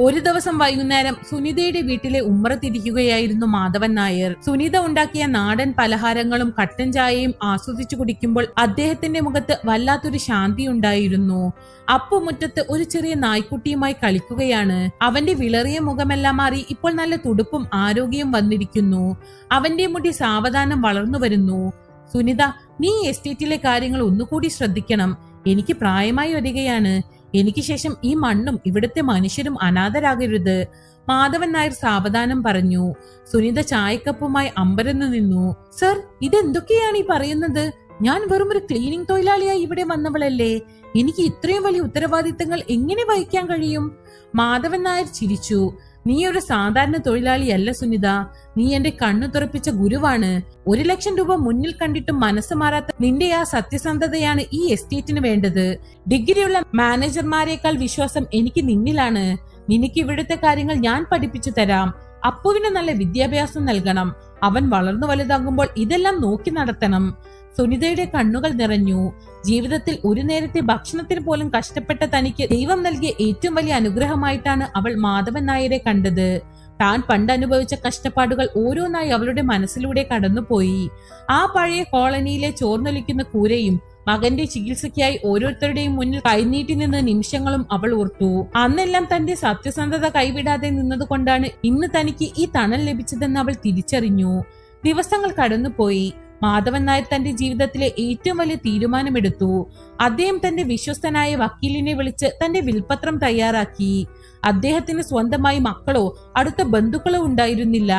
ഒരു ദിവസം വൈകുന്നേരം സുനിതയുടെ വീട്ടിലെ ഉമ്മറത്തിരിക്കുകയായിരുന്നു മാധവൻ നായർ. സുനിത ഉണ്ടാക്കിയ നാടൻ പലഹാരങ്ങളും കട്ടൻ ചായയും ആസ്വദിച്ചു കുടിക്കുമ്പോൾ അദ്ദേഹത്തിന്റെ മുഖത്ത് വല്ലാത്തൊരു ശാന്തി ഉണ്ടായിരുന്നു. അപ്പു മുറ്റത്ത് ഒരു ചെറിയ നായ്ക്കുട്ടിയുമായി കളിക്കുകയാണ്. അവന്റെ വിളറിയ മുഖമെല്ലാം മാറി ഇപ്പോൾ നല്ല തുടുപ്പും ആരോഗ്യവും വന്നിരിക്കുന്നു. അവന്റെ മുടി സാവധാനം വളർന്നു വരുന്നു. സുനിത, നീ എസ്റ്റേറ്റിലെ കാര്യങ്ങൾ ഒന്നുകൂടി ശ്രദ്ധിക്കണം. എനിക്ക് പ്രായമായി വരികയാണ്. എനിക്ക് ശേഷം ഈ മണ്ണും ഇവിടുത്തെ മനുഷ്യരും അനാഥരാകരുത്, മാധവൻ നായർ സാവധാനം പറഞ്ഞു. സുനിത ചായക്കപ്പുമായി അമ്പരന്നു നിന്നു. സർ, ഇതെന്തൊക്കെയാണ് ഈ പറയുന്നത്? ഞാൻ വെറും ഒരു ക്ലീനിംഗ് തൊഴിലാളിയായി ഇവിടെ വന്നവളല്ലേ. എനിക്ക് ഇത്രയും വലിയ ഉത്തരവാദിത്തങ്ങൾ എങ്ങനെ വഹിക്കാൻ കഴിയും? മാധവൻ നായർ ചിരിച്ചു. നീ ഒരു സാധാരണ തൊഴിലാളിയല്ല സുനിത. നീ എന്റെ കണ്ണു തുറപ്പിച്ച ഗുരുവാണ്. 1,00,000 രൂപ മുന്നിൽ കണ്ടിട്ടും മനസ്സ് മാറാത്ത നിന്റെ ആ സത്യസന്ധതയാണ് ഈ എസ്റ്റേറ്റിന് വേണ്ടത്. ഡിഗ്രിയുള്ള മാനേജർമാരെക്കാൾ വിശ്വാസം എനിക്ക് നിന്നിലാണ്. നിനക്ക് ഇവിടുത്തെ കാര്യങ്ങൾ ഞാൻ പഠിപ്പിച്ചു തരാം. അപ്പുവിന് നല്ല വിദ്യാഭ്യാസം നൽകണം. അവൻ വളർന്നു വലുതാകുമ്പോൾ ഇതെല്ലാം നോക്കി നടത്തണം. സുനിതയുടെ കണ്ണുകൾ നിറഞ്ഞു. ജീവിതത്തിൽ ഒരു നേരത്തെ ഭക്ഷണത്തിന് പോലും കഷ്ടപ്പെട്ട തനിക്ക് ദൈവം നൽകിയ ഏറ്റവും വലിയ അനുഗ്രഹമായിട്ടാണ് അവൾ മാധവൻ നായരെ കണ്ടത്. താൻ പണ്ട് അനുഭവിച്ച കഷ്ടപ്പാടുകൾ ഓരോന്നായി അവളുടെ മനസ്സിലൂടെ കടന്നുപോയി. ആ പഴയ കോളനിയിലെ ചോർന്നൊലിക്കുന്ന കൂരയും മകന്റെ ചികിത്സയ്ക്കായി ഓരോരുത്തരുടെയും മുന്നിൽ കൈനീട്ടി നിന്ന നിമിഷങ്ങളും അവൾ ഓർത്തു. അന്നെല്ലാം തന്റെ സത്യസന്ധത കൈവിടാതെ നിന്നതുകൊണ്ടാണ് ഇന്ന് തനിക്ക് ഈ തണൽ ലഭിച്ചതെന്ന് അവൾ തിരിച്ചറിഞ്ഞു. ദിവസങ്ങൾ കടന്നുപോയി. മാധവൻ നായർ തന്റെ ജീവിതത്തിലെ ഏറ്റവും വലിയ തീരുമാനമെടുത്തു. അദ്ദേഹം തന്റെ വിശ്വസ്തനായ വക്കീലിനെ വിളിച്ച് തന്റെ വിൽപത്രം തയ്യാറാക്കി. അദ്ദേഹത്തിന് സ്വന്തമായി മക്കളോ അടുത്ത ബന്ധുക്കളോ ഉണ്ടായിരുന്നില്ല.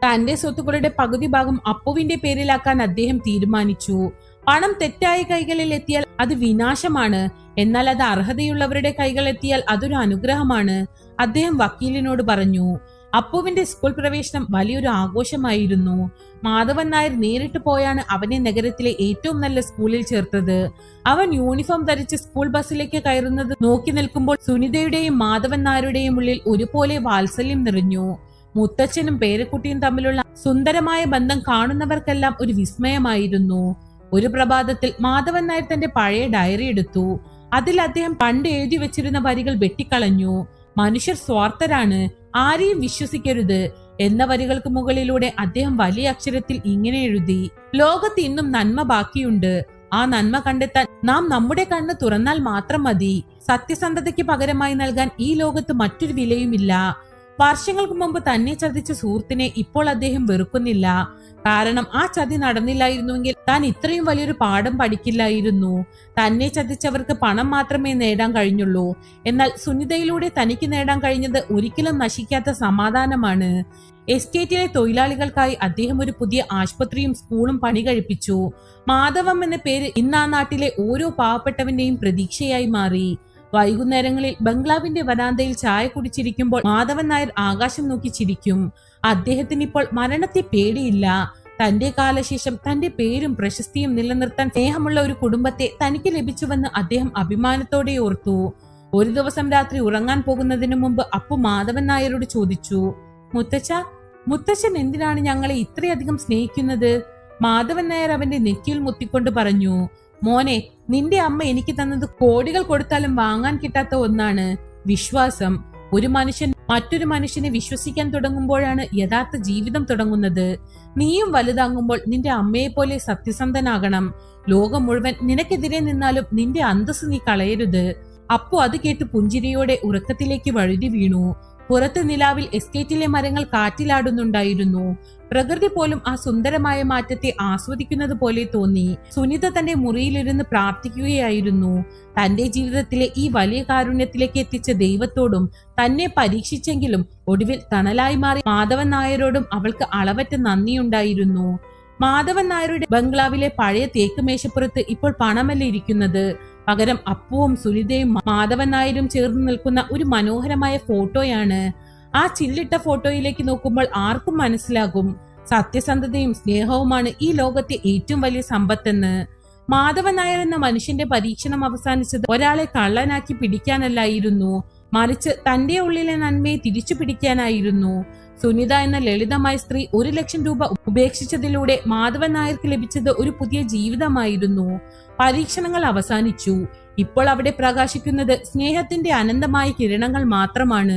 തന്റെ സ്വത്തുക്കളുടെ പകുതി ഭാഗം അപ്പുവിന്റെ പേരിലാക്കാൻ അദ്ദേഹം തീരുമാനിച്ചു. പണം തെറ്റായ കൈകളിൽ എത്തിയാൽ അത് വിനാശമാണ്, എന്നാൽ അത് അർഹതയുള്ളവരുടെ കൈകൾ എത്തിയാൽ അതൊരു അനുഗ്രഹമാണ്, അദ്ദേഹം വക്കീലിനോട് പറഞ്ഞു. അപ്പുവിന്റെ സ്കൂൾ പ്രവേശനം വലിയൊരു ആഘോഷമായിരുന്നു. മാധവൻ നായർ നേരിട്ട് പോയാണ് അവനെ നഗരത്തിലെ ഏറ്റവും നല്ല സ്കൂളിൽ ചേർത്തത്. അവൻ യൂണിഫോം ധരിച്ച് സ്കൂൾ ബസ്സിലേക്ക് കയറുന്നത് നോക്കി നിൽക്കുമ്പോൾ സുനിതയുടെയും മാധവൻ നായരുടെയും ഉള്ളിൽ ഒരുപോലെ വാത്സല്യം നിറഞ്ഞു. മുത്തച്ഛനും പേരക്കുട്ടിയും തമ്മിലുള്ള സുന്ദരമായ ബന്ധം കാണുന്നവർക്കെല്ലാം ഒരു വിസ്മയമായിരുന്നു. ഒരു പ്രഭാതത്തിൽ മാധവൻ നായർ തന്റെ പഴയ ഡയറി എടുത്തു. അതിൽ അദ്ദേഹം പണ്ട് എഴുതി വെച്ചിരുന്ന വരികൾ വെട്ടിക്കളഞ്ഞു. മനുഷ്യർ സ്വാർത്ഥരാണ്, ആരെയും വിശ്വസിക്കരുത് എന്ന വരികൾക്ക് മുകളിലൂടെ അദ്ദേഹം വലിയ അക്ഷരത്തിൽ ഇങ്ങനെ എഴുതി: ലോകത്ത് ഇന്നും നന്മ ബാക്കിയുണ്ട്. ആ നന്മ കണ്ടെത്താൻ നാം നമ്മുടെ കണ്ണ് തുറന്നാൽ മാത്രം മതി. സത്യസന്ധതയ്ക്ക് പകരമായി നൽകാൻ ഈ ലോകത്ത് മറ്റൊരു വിലയുമില്ല. വർഷങ്ങൾക്ക് മുമ്പ് തന്നെ ചതിച്ച സുഹൃത്തിനെ ഇപ്പോൾ അദ്ദേഹം വെറുക്കുന്നില്ല. കാരണം ആ ചതി നടന്നില്ലായിരുന്നുവെങ്കിൽ താൻ ഇത്രയും വലിയൊരു പാഠം പഠിക്കില്ലായിരുന്നു. തന്നെ ചതിച്ചവർക്ക് പണം മാത്രമേ നേടാൻ കഴിഞ്ഞുള്ളൂ. എന്നാൽ സുനിതയിലൂടെ തനിക്ക് നേടാൻ കഴിഞ്ഞത് ഒരിക്കലും നശിക്കാത്ത സമാധാനമാണ്. എസ്റ്റേറ്റിലെ തൊഴിലാളികൾക്കായി അദ്ദേഹം ഒരു പുതിയ ആശുപത്രിയും സ്കൂളും പണി കഴിപ്പിച്ചു. മാധവം എന്ന പേര് ഇന്ന് ആ നാട്ടിലെ ഓരോ പാവപ്പെട്ടവന്റെയും പ്രതീക്ഷയായി മാറി. വൈകുന്നേരങ്ങളിൽ ബംഗ്ലാവിന്റെ വരാന്തയിൽ ചായ കുടിച്ചിരിക്കുമ്പോൾ മാധവൻ നായർ ആകാശം നോക്കി ചിരിക്കും. അദ്ദേഹത്തിന് ഇപ്പോൾ മരണത്തെ പേടിയില്ല. തന്റെ കാലശേഷം തന്റെ പേരും പ്രശസ്തിയും നിലനിർത്താൻ സ്നേഹമുള്ള ഒരു കുടുംബത്തെ തനിക്ക് ലഭിച്ചുവെന്ന് അദ്ദേഹം അഭിമാനത്തോടെ ഓർത്തു. ഒരു ദിവസം രാത്രി ഉറങ്ങാൻ പോകുന്നതിന് മുമ്പ് അപ്പു മാധവൻ നായരോട് ചോദിച്ചു: മുത്തച്ഛൻ എന്തിനാണ് ഞങ്ങളെ ഇത്രയധികം സ്നേഹിക്കുന്നത്? മാധവൻ നായർ അവന്റെ നെറ്റിയിൽ മുത്തിക്കൊണ്ട് പറഞ്ഞു: മോനെ, നിന്റെ അമ്മ എനിക്ക് തന്നത് കോടികൾ കൊടുത്താലും വാങ്ങാൻ കിട്ടാത്ത ഒന്നാണ് വിശ്വാസം. ഒരു മനുഷ്യൻ മറ്റൊരു മനുഷ്യനെ വിശ്വസിക്കാൻ തുടങ്ങുമ്പോഴാണ് യഥാർത്ഥ ജീവിതം തുടങ്ങുന്നത്. നീയും വലുതാകുമ്പോൾ നിന്റെ അമ്മയെ പോലെ സത്യസന്ധനാകണം. ലോകം മുഴുവൻ നിനക്കെതിരെ നിന്നാലും നിന്റെ അന്തസ് നീ കളയരുത്. അപ്പു അത് കേട്ട് പുഞ്ചിരിയോടെ ഉറക്കത്തിലേക്ക് വഴുതി വീണു. പുറത്ത് നിലാവിൽ എസ്റ്റേറ്റിലെ മരങ്ങൾ കാറ്റിലാടുന്നുണ്ടായിരുന്നു. പ്രകൃതി പോലും ആ സുന്ദരമായ മാറ്റത്തെ ആസ്വദിക്കുന്നത് പോലെ തോന്നി. സുനിത തന്റെ മുറിയിലിരുന്ന് പ്രാർത്ഥിക്കുകയായിരുന്നു. തന്റെ ജീവിതത്തിലെ ഈ വലിയ കാരുണ്യത്തിലേക്ക് എത്തിച്ച ദൈവത്തോടും തന്നെ പരീക്ഷിച്ചെങ്കിലും ഒടുവിൽ തണലായി മാറി മാധവൻ നായരോടും അവൾക്ക് അളവറ്റ നന്ദിയുണ്ടായിരുന്നു. മാധവൻ നായരുടെ ബംഗ്ലാവിലെ പഴയ തേക്ക് മേശപ്പുറത്ത് ഇപ്പോൾ പണമല്ല ഇരിക്കുന്നത്. പകരം അപ്പുവും സുനിതയും മാധവൻ നായരും ചേർന്ന് നിൽക്കുന്ന ഒരു മനോഹരമായ ഫോട്ടോയാണ്. ആ ചില്ലിട്ട ഫോട്ടോയിലേക്ക് നോക്കുമ്പോൾ ആർക്കും മനസ്സിലാകും സത്യസന്ധതയും സ്നേഹവുമാണ് ഈ ലോകത്തെ ഏറ്റവും വലിയ സമ്പത്തെന്ന്. മാധവൻ നായർ എന്ന മനുഷ്യന്റെ പരീക്ഷണം അവസാനിച്ചത് ഒരാളെ കള്ളനാക്കി പിടിക്കാനല്ലായിരുന്നു, മറിച്ച് തന്റെ ഉള്ളിലെ നന്മയെ തിരിച്ചു പിടിക്കാനായിരുന്നു. സുനിത എന്ന ലളിതമായ സ്ത്രീ 1 ലക്ഷം രൂപ ഉപേക്ഷിച്ചതിലൂടെ മാധവൻ നായർക്ക് ലഭിച്ചത് ഒരു പുതിയ ജീവിതമായിരുന്നു. പരീക്ഷണങ്ങൾ അവസാനിച്ചു. ഇപ്പോൾ അവിടെ പ്രകാശിക്കുന്നത് സ്നേഹത്തിന്റെ അനന്തമായ കിരണങ്ങൾ മാത്രമാണ്.